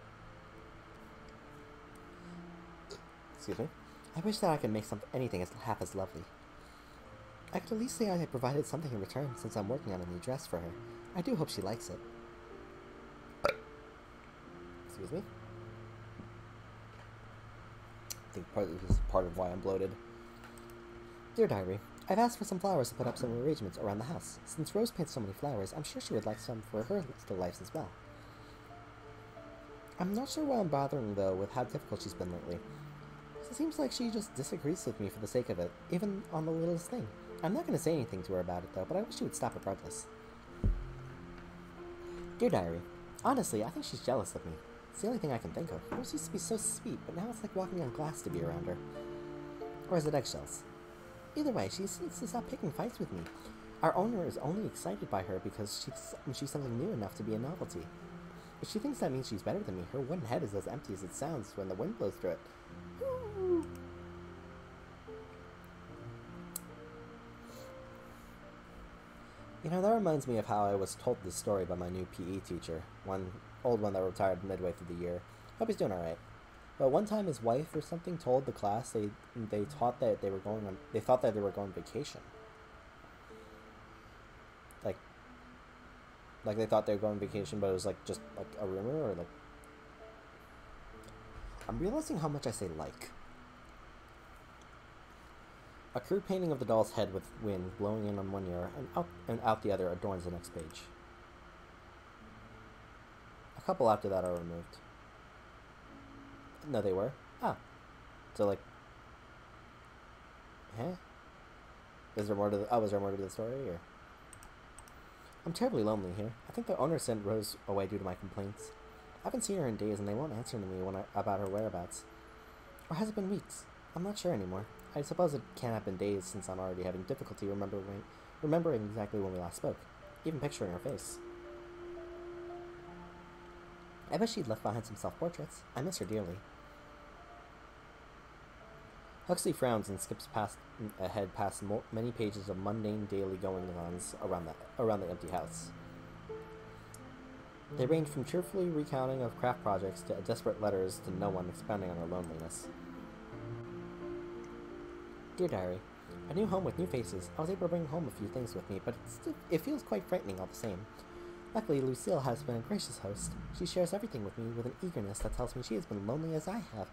Excuse me. I wish that I could make anything half as lovely. I could at least say I had provided something in return, since I'm working on a new dress for her. I do hope she likes it. Excuse me. I think this is part of why I'm bloated. Dear Diary, I've asked for some flowers to put up some arrangements around the house. Since Rose paints so many flowers, I'm sure she would like some for her still lifes as well. I'm not sure why I'm bothering, though, with how difficult she's been lately. It seems like she just disagrees with me for the sake of it, even on the littlest thing. I'm not going to say anything to her about it, though, but I wish she would stop regardless. Dear Diary, honestly, I think she's jealous of me. It's the only thing I can think of. Rose used to be so sweet, but now it's like walking on glass to be around her. Or is it eggshells? Either way, she needs to stop picking fights with me. Our owner is only excited by her because she's something new enough to be a novelty. If she thinks that means she's better than me, her wooden head is as empty as it sounds when the wind blows through it. Woo! You know, that reminds me of how I was told this story by my new PE teacher, one old one that retired midway through the year. Hope he's doing alright. But one time his wife or something told the class they thought that they were going on vacation. Like they thought they were going on vacation, but it was like just like a rumor, or like... I'm realizing how much I say like. A crude painting of the doll's head with wind blowing in on one ear and out the other adorns the next page. A couple after that are removed. No, they were? Ah. So, like... Huh? Is there more to the... Oh, was there more to the story, or... I'm terribly lonely here. I think the owner sent Rose away due to my complaints. I haven't seen her in days, and they won't answer to me about her whereabouts. Or has it been weeks? I'm not sure anymore. I suppose it can't have been days, since I'm already having difficulty remembering exactly when we last spoke, even picturing her face. I bet she'd left behind some self-portraits. I miss her dearly. Huxley frowns and skips ahead past many pages of mundane daily goings-ons around the empty house. They range from cheerfully recounting of craft projects to desperate letters to no one expounding on her loneliness. Dear Diary, a new home with new faces. I was able to bring home a few things with me, but it feels quite frightening all the same. Luckily, Lucille has been a gracious host. She shares everything with me with an eagerness that tells me she has been lonely as I have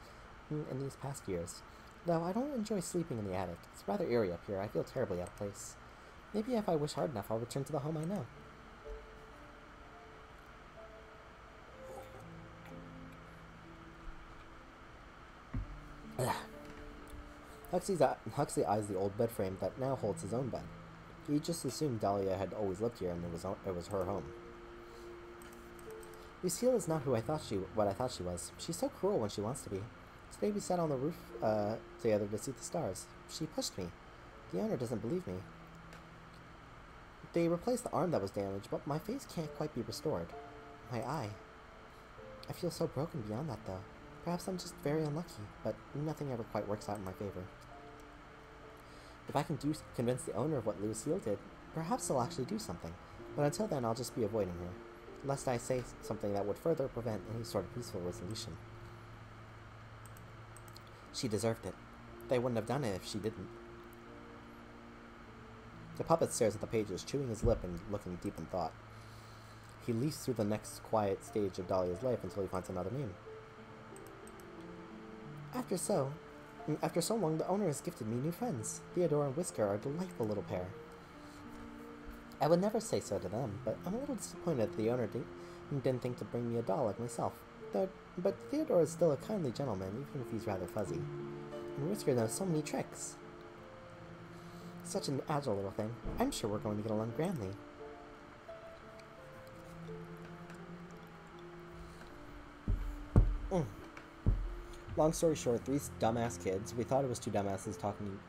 in these past years. Though I don't enjoy sleeping in the attic. It's rather eerie up here. I feel terribly out of place. Maybe if I wish hard enough, I'll return to the home I know. Huxley eyes the old bed frame that now holds his own bed. He just assumed Dahlia had always lived here and it was her home. Lucille is not what I thought she was. She's so cruel when she wants to be. Today we sat on the roof together to see the stars. She pushed me. The owner doesn't believe me. They replaced the arm that was damaged, but my face can't quite be restored. My eye. I feel so broken beyond that, though. Perhaps I'm just very unlucky, but nothing ever quite works out in my favor. If I can convince the owner of what Lucille did, perhaps they'll actually do something. But until then, I'll just be avoiding her, lest I say something that would further prevent any sort of peaceful resolution. She deserved it. They wouldn't have done it if she didn't. The puppet stares at the pages, chewing his lip and looking deep in thought. He leafs through the next quiet stage of Dahlia's life until he finds another name. After so long, the owner has gifted me new friends. Theodore and Whisker are a delightful little pair. I would never say so to them, but I'm a little disappointed that the owner didn't think to bring me a doll like myself. But Theodore is still a kindly gentleman, even if he's rather fuzzy. And Whisker knows so many tricks. Such an agile little thing. I'm sure we're going to get along grandly. Long story short, 3 dumbass kids. We thought it was 2 dumbasses talking.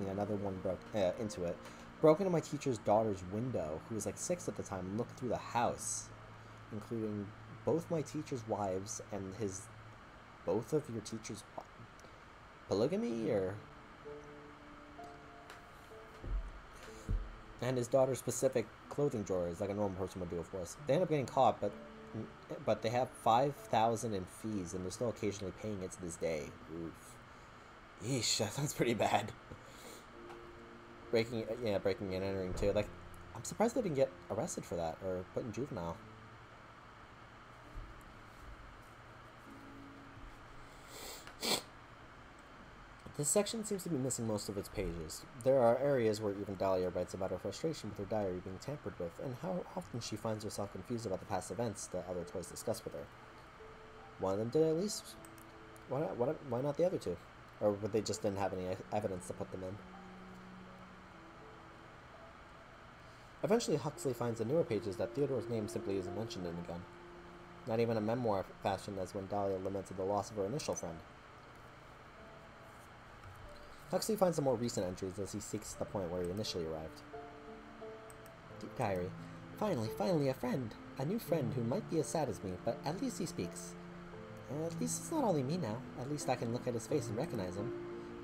Another one broke into it. Broke into my teacher's daughter's window, who was like 6 at the time, and looked through the house, including both my teacher's wives and both of your teacher's polygamy, and his daughter's specific clothing drawers, like a normal person would do, of course. They end up getting caught, but they have $5,000 in fees, and they're still occasionally paying it to this day. Oof. Yeesh, that sounds pretty bad. Breaking and entering too. Like, I'm surprised they didn't get arrested for that or put in juvenile. This section seems to be missing most of its pages. There are areas where even Dahlia writes about her frustration with her diary being tampered with, and how often she finds herself confused about the past events the other toys discuss with her. One of them did at least. Why not the other 2? Or they just didn't have any evidence to put them in? Eventually, Huxley finds in newer pages that Theodore's name simply isn't mentioned in again. Not even a memoir fashion as when Dahlia lamented the loss of her initial friend. Huxley finds the more recent entries as he seeks the point where he initially arrived. Dear Diary, finally a friend. A new friend who might be as sad as me, but at least he speaks. At least it's not only me now. At least I can look at his face and recognize him.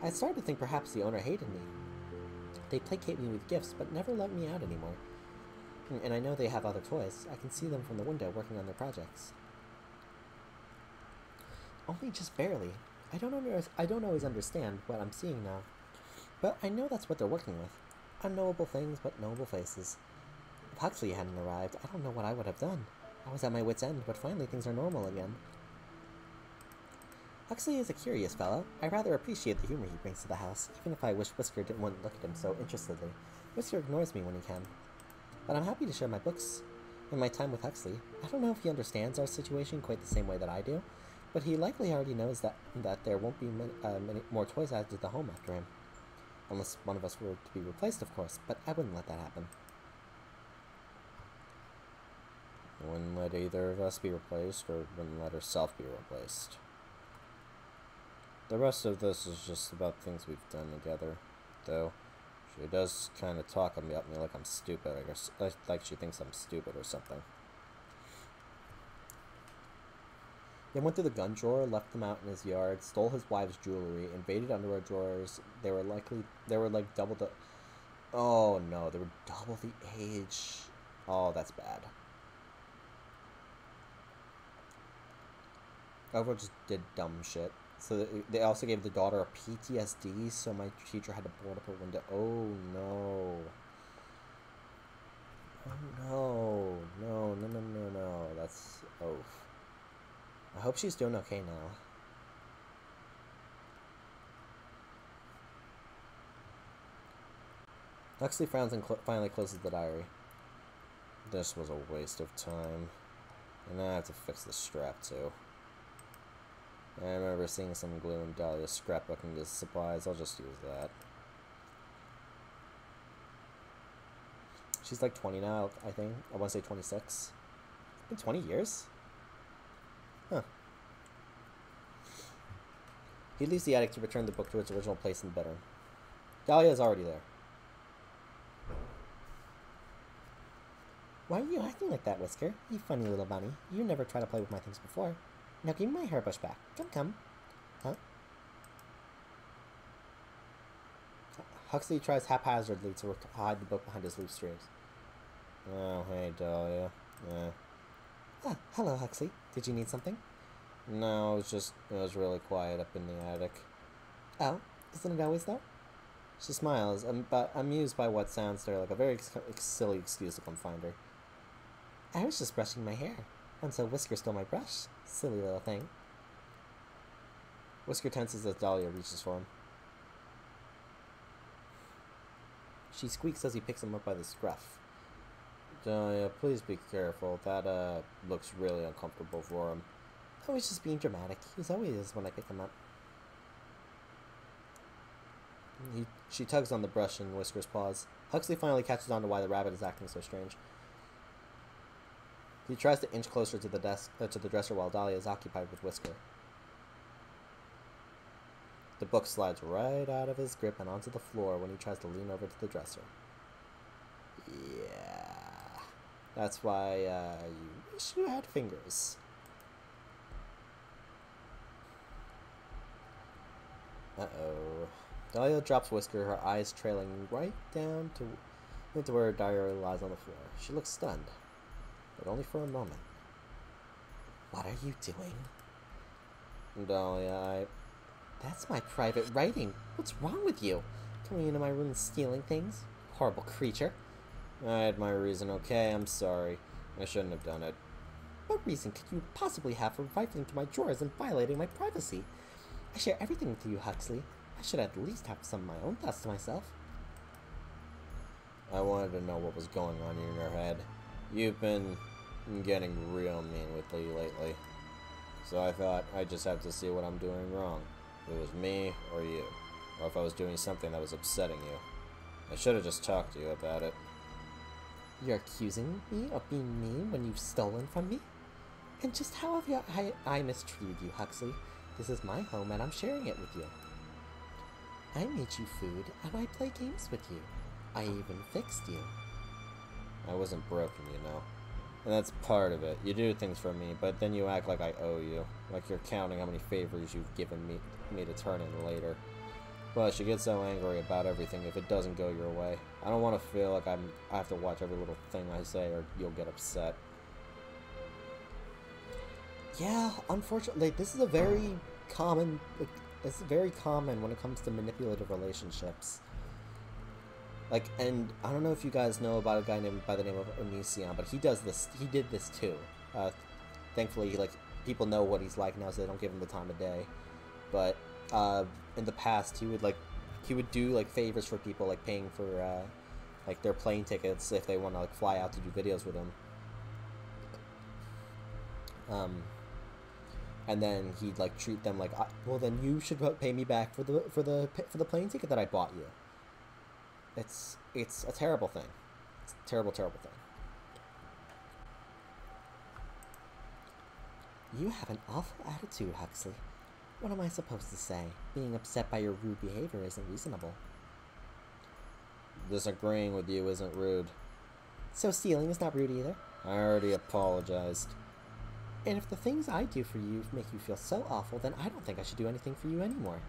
I started to think perhaps the owner hated me. They placate me with gifts, but never let me out anymore. And I know they have other toys. I can see them from the window working on their projects. Only just barely. I don't always understand what I'm seeing now. But I know that's what they're working with. Unknowable things, but knowable faces. If Huxley hadn't arrived, I don't know what I would have done. I was at my wit's end, but finally things are normal again. Huxley is a curious fellow. I rather appreciate the humor he brings to the house, even if I wish Whisker didn't want to look at him so interestedly. Whisker ignores me when he can. But I'm happy to share my books and my time with Huxley. I don't know if he understands our situation quite the same way that I do, but he likely already knows that there won't be many more toys added to the home after him. Unless one of us were to be replaced, of course, but I wouldn't let that happen. Wouldn't let either of us be replaced, or wouldn't let herself be replaced. The rest of this is just about things we've done together, though she does kind of talk about me like I'm stupid, I guess, like she thinks I'm stupid or something. They went through the gun drawer, left them out in his yard, stole his wife's jewelry, invaded underwear drawers. They were like double the... Oh no, they were double the age. Oh, that's bad. Overall just did dumb shit. So they also gave the daughter a PTSD, so my teacher had to board up her window. Oh no. Oh no. No. That's... Oh. I hope she's doing okay now. Huxley frowns and finally closes the diary. This was a waste of time. And I have to fix the strap too. I remember seeing some glue in Dahlia's scrapbooking supplies. I'll just use that. She's like 20 now, I think. I want to say 26. It's been 20 years? Huh. He leaves the attic to return the book to its original place in the bedroom. Dahlia is already there. Why are you acting like that, Whisker? You funny little bunny. You never tried to play with my things before. Now give me my hairbrush back. Come. Huh? Huxley tries haphazardly to hide the book behind his loose sleeves. Oh, hey, Dahlia. Ah, hello, Huxley. Did you need something? No, it was really quiet up in the attic. Oh, isn't it always though? She smiles, but amused by what sounds to her like a very silly excuse to come find her. I was just brushing my hair, until Whisker stole my brush. Silly little thing. Whisker tenses as Dahlia reaches for him. She squeaks as he picks him up by the scruff. Dahlia, please be careful. That, looks really uncomfortable for him. I was just being dramatic. He's always when I pick him up. She tugs on the brush in Whisker's paws. Huxley finally catches on to why the rabbit is acting so strange. He tries to inch closer to the dresser while Dahlia is occupied with Whisker. The book slides right out of his grip and onto the floor when he tries to lean over to the dresser. Yeah. That's why, you wish you had fingers. Uh-oh. Dahlia drops Whisker, her eyes trailing right down into where her diary lies on the floor. She looks stunned, but only for a moment. What are you doing? Dahlia, That's my private writing. What's wrong with you? Coming into my room and stealing things? Horrible creature. I had my reason, okay? I'm sorry. I shouldn't have done it. What reason could you possibly have for rifling through my drawers and violating my privacy? I share everything with you, Huxley. I should at least have some of my own thoughts to myself. I wanted to know what was going on in your head. You've been getting real mean with me lately. So I thought I'd just have to see what I'm doing wrong. If it was me or you. Or if I was doing something that was upsetting you. I should have just talked to you about it. You're accusing me of being mean when you've stolen from me? And just how have I mistreated you, Huxley? This is my home and I'm sharing it with you. I made you food and I play games with you. I even fixed you. I wasn't broken, you know. And that's part of it. You do things for me, but then you act like I owe you. Like you're counting how many favors you've given me to turn in later. Plus, you get so angry about everything if it doesn't go your way. I don't want to feel like I have to watch every little thing I say or you'll get upset. Yeah, unfortunately, this is a very common... It's very common when it comes to manipulative relationships. Like, and I don't know if you guys know about a guy named by the name of Onision, but he did this too. Thankfully, like, people know what he's like now, so they don't give him the time of day. But in the past, he would do like favors for people, like paying for like their plane tickets if they want to like fly out to do videos with him. And then he'd like treat them like, well, then you should pay me back for the plane ticket that I bought you. It's a terrible thing. It's a terrible, terrible thing. You have an awful attitude, Huxley. What am I supposed to say? Being upset by your rude behavior isn't reasonable. Disagreeing with you isn't rude. So stealing is not rude either? I already apologized. And if the things I do for you make you feel so awful, then I don't think I should do anything for you anymore.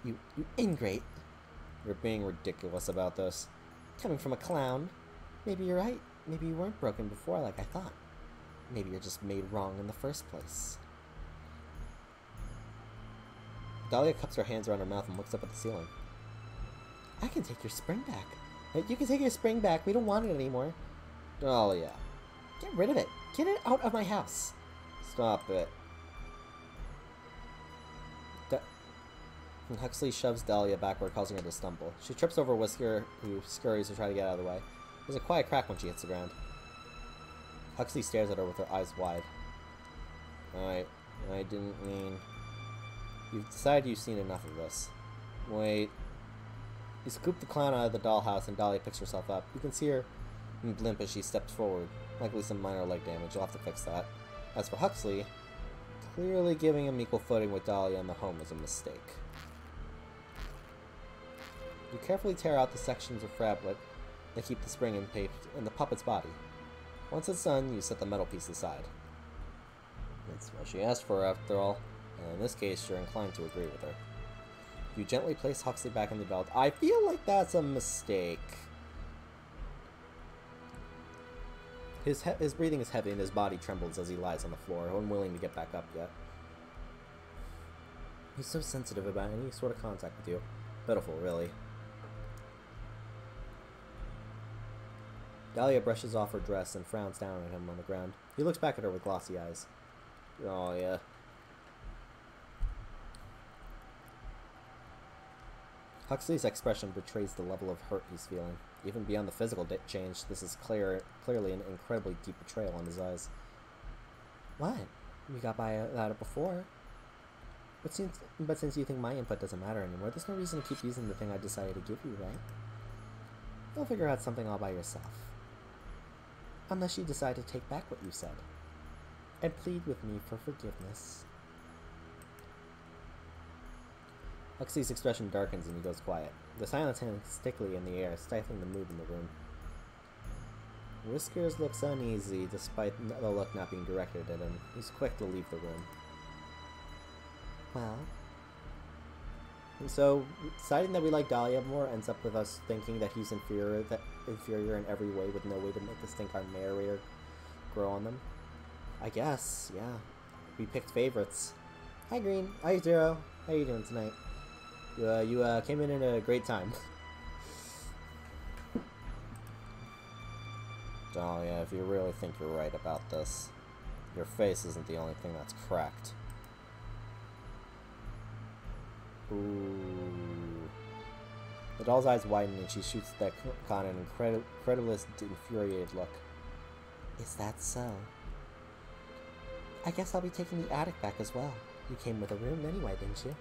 You ingrate. You're being ridiculous about this. Coming from a clown. Maybe you're right. Maybe you weren't broken before like I thought. Maybe you're just made wrong in the first place. Dahlia cups her hands around her mouth and looks up at the ceiling. I can take your spring back. You can take your spring back. We don't want it anymore. Dahlia. Get rid of it. Get it out of my house. Stop it. Huxley shoves Dahlia backward, causing her to stumble. She trips over Whisker, who scurries to try to get out of the way. There's a quiet crack when she hits the ground. Huxley stares at her with her eyes wide. I didn't mean... You've decided you've seen enough of this. Wait. You scoop the clown out of the dollhouse and Dahlia picks herself up. You can see her limp as she steps forward. Likely some minor leg damage. You'll have to fix that. As for Huxley, clearly giving him equal footing with Dahlia in the home was a mistake. You carefully tear out the sections of fabric that keep the spring in the puppet's body. Once it's done, you set the metal piece aside. That's what she asked for, after all, and in this case, you're inclined to agree with her. You gently place Huxley back in the doll. I feel like that's a mistake. His breathing is heavy and his body trembles as he lies on the floor, unwilling to get back up yet. He's so sensitive about any sort of contact with you. Pitiful, really. Dahlia brushes off her dress and frowns down at him on the ground. He looks back at her with glossy eyes. Oh, yeah. Huxley's expression betrays the level of hurt he's feeling. Even beyond the physical change, this is clearly an incredibly deep betrayal in his eyes. What? We got by that before. But since you think my input doesn't matter anymore, there's no reason to keep using the thing I decided to give you, right? You'll figure out something all by yourself. Unless you decide to take back what you said. And plead with me for forgiveness. Huxley's expression darkens and he goes quiet. The silence hangs stickily in the air, stifling the mood in the room. Whiskers looks uneasy, despite the look not being directed at him. He's quick to leave the room. Well? So, deciding that we like Dahlia more ends up with us thinking that he's inferior in every way, with no way to make us think our narrator grow on them. I guess, yeah. We picked favorites. Hi, Green. Hi, Zero. How you doing tonight? You came in at a great time. Dahlia, if you really think you're right about this, your face isn't the only thing that's cracked. Ooh. The doll's eyes widen and she shoots that con an incredulous, infuriated look. Is that so? I guess I'll be taking the attic back as well. You came with a room anyway, didn't you?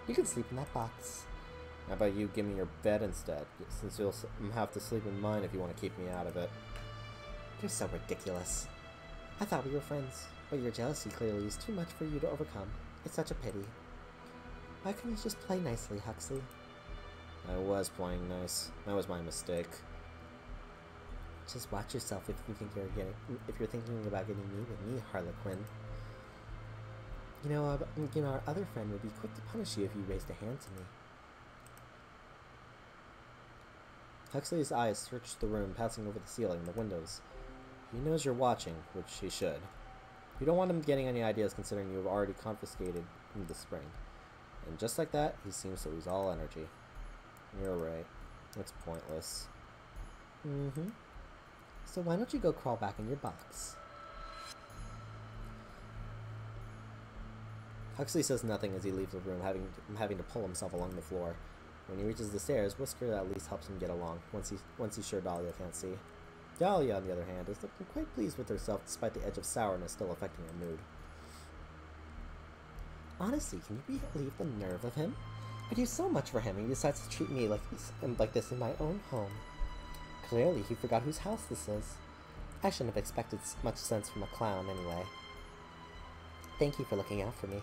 You can sleep in that box. How about you give me your bed instead, since you'll have to sleep in mine if you want to keep me out of it. You're so ridiculous. I thought we were friends, but your jealousy clearly is too much for you to overcome. It's such a pity. Why couldn't you just play nicely, Huxley? I was playing nice. That was my mistake. Just watch yourself if you're thinking about getting me with me, Harlequin. You know, our other friend would be quick to punish you if you raised a hand to me. Huxley's eyes search the room, passing over the ceiling and the windows. He knows you're watching, which he should. You don't want him getting any ideas considering you have already confiscated the spring. And just like that, he seems to lose all energy. You're right. It's pointless. Mm-hmm. So why don't you go crawl back in your box? Huxley says nothing as he leaves the room, having to pull himself along the floor. When he reaches the stairs, Whisker at least helps him get along, once he's sure Dahlia can't see. Dahlia, on the other hand, is looking quite pleased with herself despite the edge of sourness still affecting her mood. Honestly, can you believe the nerve of him? I do so much for him, and he decides to treat me like this in my own home. Clearly, he forgot whose house this is. I shouldn't have expected much sense from a clown, anyway. Thank you for looking out for me.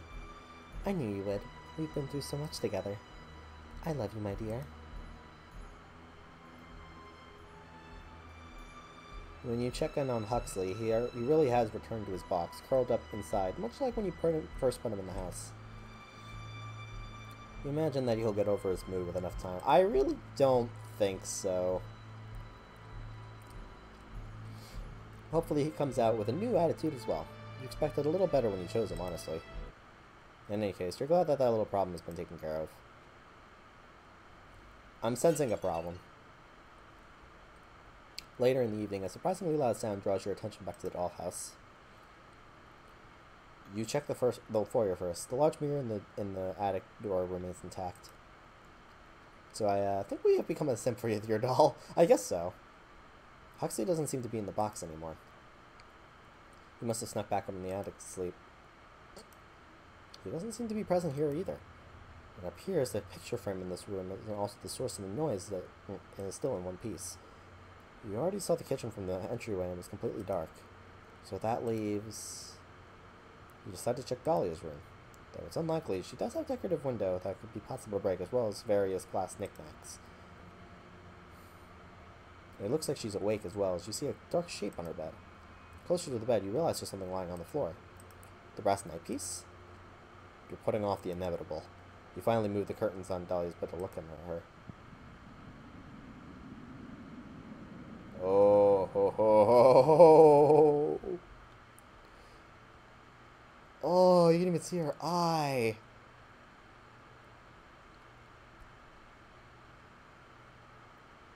I knew you would. We've been through so much together. I love you, my dear. When you check in on Huxley, he really has returned to his box, curled up inside, much like when you first put him in the house. You imagine that he'll get over his mood with enough time. I really don't think so. Hopefully he comes out with a new attitude as well. You expected a little better when you chose him, honestly. In any case, you're glad that little problem has been taken care of. I'm sensing a problem. Later in the evening, a surprisingly loud sound draws your attention back to the dollhouse. You check the foyer first. The large mirror in the attic door remains intact. So I think we have become a simp for your doll. I guess so. Huxley doesn't seem to be in the box anymore. He must have snuck back up in the attic to sleep. He doesn't seem to be present here either. It appears the picture frame in this room is also the source of the noise that and is still in one piece. You already saw the kitchen from the entryway and it was completely dark. So that leaves... You decide to check Dahlia's room. Though it's unlikely, she does have a decorative window that could be possible to break, as well as various glass knickknacks. It looks like she's awake as well, as you see a dark shape on her bed. Closer to the bed, you realize there's something lying on the floor. The brass night piece? You're putting off the inevitable. You finally move the curtains on Dahlia's bed to look at her. Oh, ho, ho, ho, ho. Oh, you can even see her eye.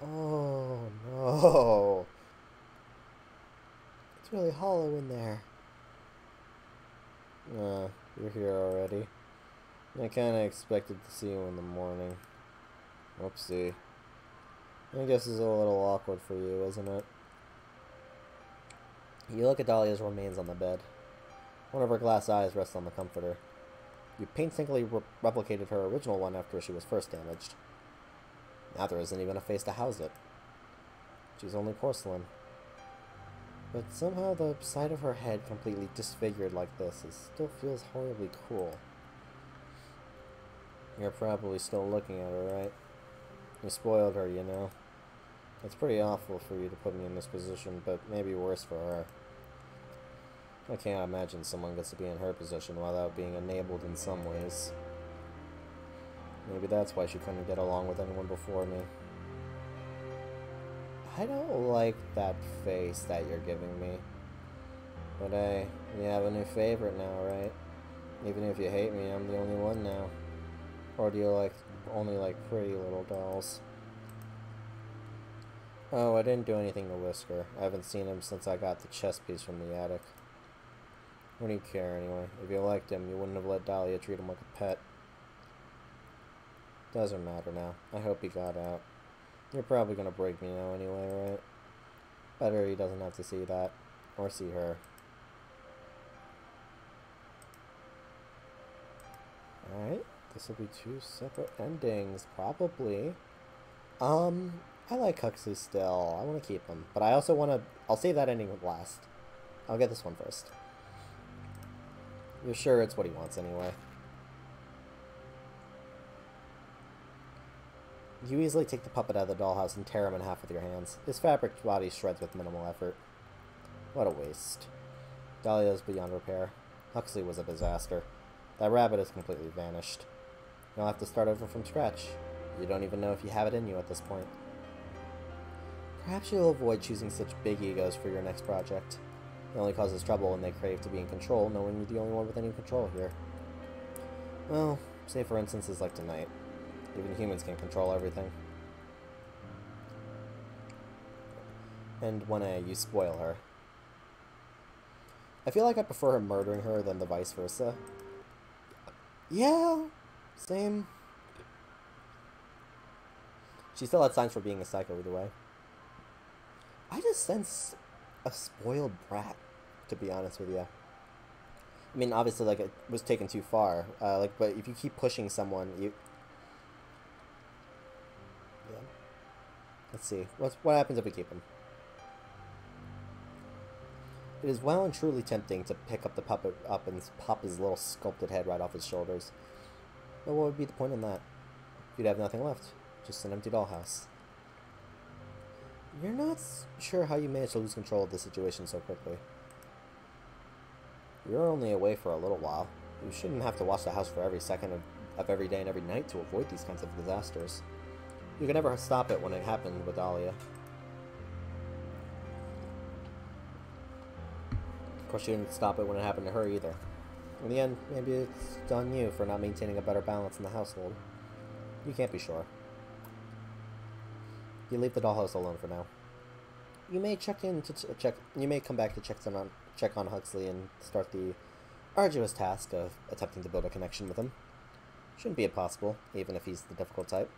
Oh, no. It's really hollow in there. You're here already. I kinda expected to see you in the morning. Whoopsie. I guess it's a little awkward for you, isn't it? You look at Dahlia's remains on the bed. One of her glass eyes rests on the comforter. You painstakingly replicated her original one after she was first damaged. Now there isn't even a face to house it. She's only porcelain. But somehow the side of her head completely disfigured like this still feels horribly cruel. You're probably still looking at her, right? You spoiled her, you know. It's pretty awful for you to put me in this position, but maybe worse for her. I can't imagine someone gets to be in her position without being enabled in some ways. Maybe that's why she couldn't get along with anyone before me. I don't like that face that you're giving me. But hey, you have a new favorite now, right? Even if you hate me, I'm the only one now. Or do you only like pretty little dolls? Oh, I didn't do anything to Whisker. I haven't seen him since I got the chess piece from the attic. What do you care anyway? If you liked him, you wouldn't have let Dahlia treat him like a pet. Doesn't matter now. I hope he got out. You're probably gonna break me now anyway, right? Better he doesn't have to see that. Or see her. Alright. This will be two separate endings, probably. I like Huxley still. I want to keep him. But I also want to... I'll save that ending last. I'll get this one first. You're sure it's what he wants anyway. You easily take the puppet out of the dollhouse and tear him in half with your hands. His fabric body shreds with minimal effort. What a waste. Dahlia is beyond repair. Huxley was a disaster. That rabbit has completely vanished. You'll have to start over from scratch. You don't even know if you have it in you at this point. Perhaps you'll avoid choosing such big egos for your next project. It only causes trouble when they crave to be in control, knowing you're the only one with any control here. Well, say for instances like tonight. Even humans can control everything. And when you spoil her. I feel like I prefer him murdering her than the vice versa. Yeah, same. She still had signs for being a psycho either way. I just sense a spoiled brat, to be honest with you. I mean, obviously, like, it was taken too far. But if you keep pushing someone, you... Yeah. Let's see. What happens if we keep him? It is well and truly tempting to pick up the puppet up and pop his little sculpted head right off his shoulders. But what would be the point in that? You'd have nothing left. Just an empty dollhouse. You're not sure how you managed to lose control of the situation so quickly. You're only away for a little while. You shouldn't have to watch the house for every second of every day and every night to avoid these kinds of disasters. You can never stop it when it happened with Dahlia. Of course, you didn't stop it when it happened to her either. In the end, maybe it's on you for not maintaining a better balance in the household. You can't be sure. You leave the dollhouse alone for now. You may You may come back to check on Huxley and start the arduous task of attempting to build a connection with him. Shouldn't be impossible, even if he's the difficult type.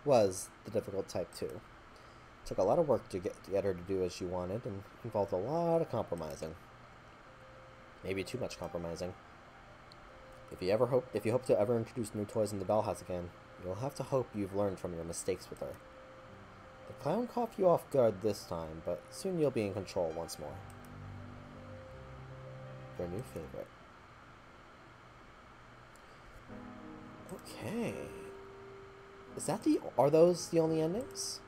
Was the difficult type too. Took a lot of work to get her to do as she wanted, and involved a lot of compromising. Maybe too much compromising. If you hope to ever introduce new toys in the dollhouse again, you'll have to hope you've learned from your mistakes with her. The clown caught you off guard this time, but soon you'll be in control once more. Your new favorite. Okay. Are those the only endings?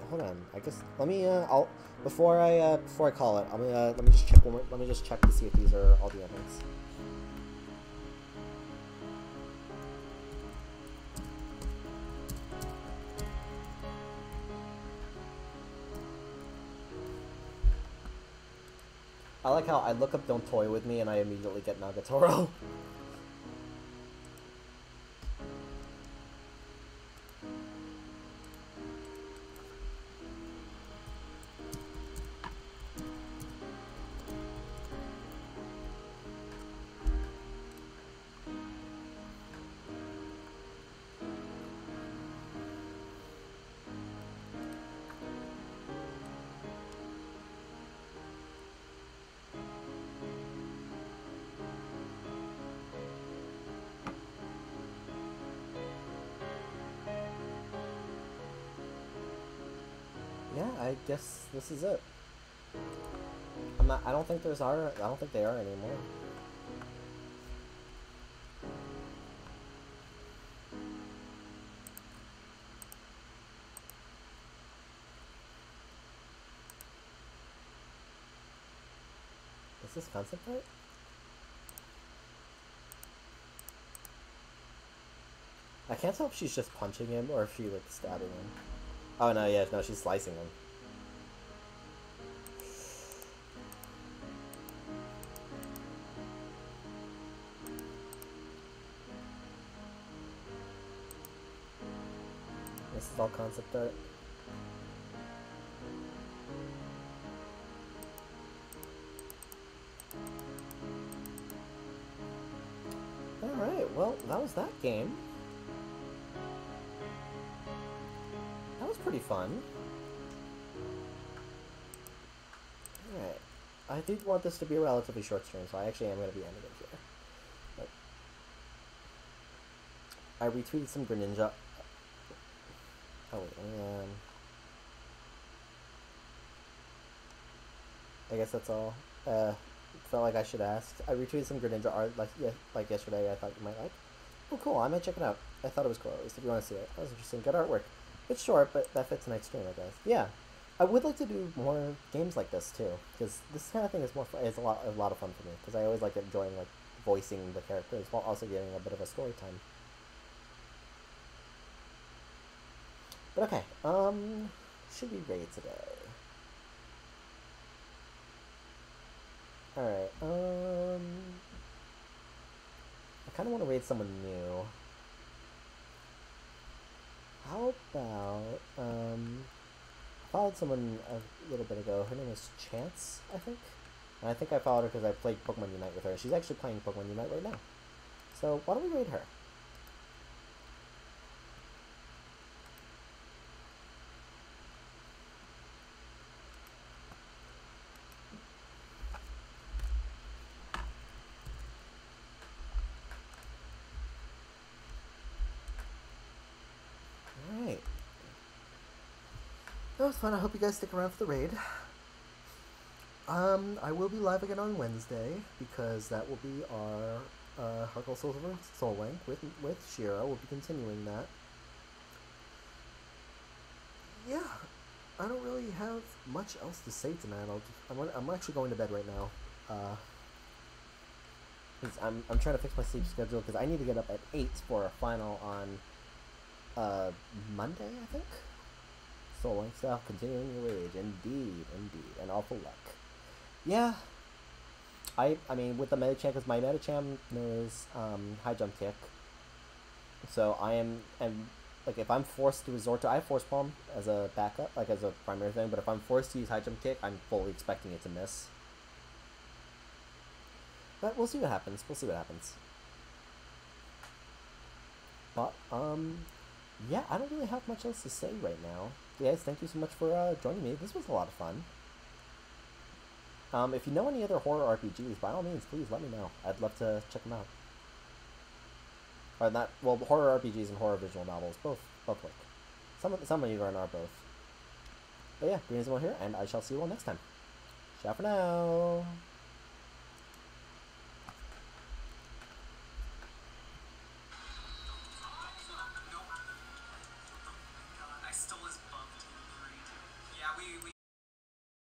Hold on. I guess let me before I call it, let me just check let me just check to see if these are all the endings. I like how I look up "Don't Toy With Me" and I immediately get Nagatoro. Yeah, I guess this is it. I don't think they are anymore. Is this concept art? I can't tell if she's just punching him or if she like stabbing him. Oh no, yeah, no, she's slicing him. This is all concept art. Alright, well, that was that game. That was pretty fun. Alright. I did want this to be a relatively short stream, so I actually am going to be ending it here. But I retweeted some Greninja. Oh wait, I guess that's all. Felt like I should ask. I retweeted some Greninja art like yesterday. I thought you might like. Oh, cool! I might check it out. I thought it was cool. At least if you want to see it, that was interesting. Good artwork. It's short, but that fits tonight's stream, I guess. Yeah, I would like to do more games like this too, because this kind of thing is more fun. It's a lot of fun for me because I always like enjoying like voicing the characters while also getting a bit of a story time. But okay, should we raid today? Alright, I kind of want to raid someone new. How about, I followed someone a little bit ago. Her name is Chance, I think. And I think I followed her because I played Pokemon Unite with her. She's actually playing Pokemon Unite right now. So, why don't we raid her? That was fun. I hope you guys stick around for the raid. I will be live again on Wednesday because that will be our Heart Gold Soul Link with Shira. We'll be continuing that. Yeah, I don't really have much else to say tonight. I'm actually going to bed right now. I'm trying to fix my sleep schedule because I need to get up at 8 for a final on Monday, I think. Soul Link style, continuing your rage. Indeed. And awful luck. Yeah. I mean, with the Medicham, because my Medicham knows high jump kick. So and like, if I'm forced to resort to, I have Force Palm as a backup, like as a primary thing, but if I'm forced to use high jump kick, I'm fully expecting it to miss. But we'll see what happens. But, yeah, I don't really have much else to say right now. Guys, thank you so much for joining me. This was a lot of fun. If you know any other horror RPGs, by all means, please let me know. I'd love to check them out. Or not, well, horror RPGs and horror visual novels, both work. Some even are both. But yeah, Green is here, and I shall see you all next time. Ciao for now!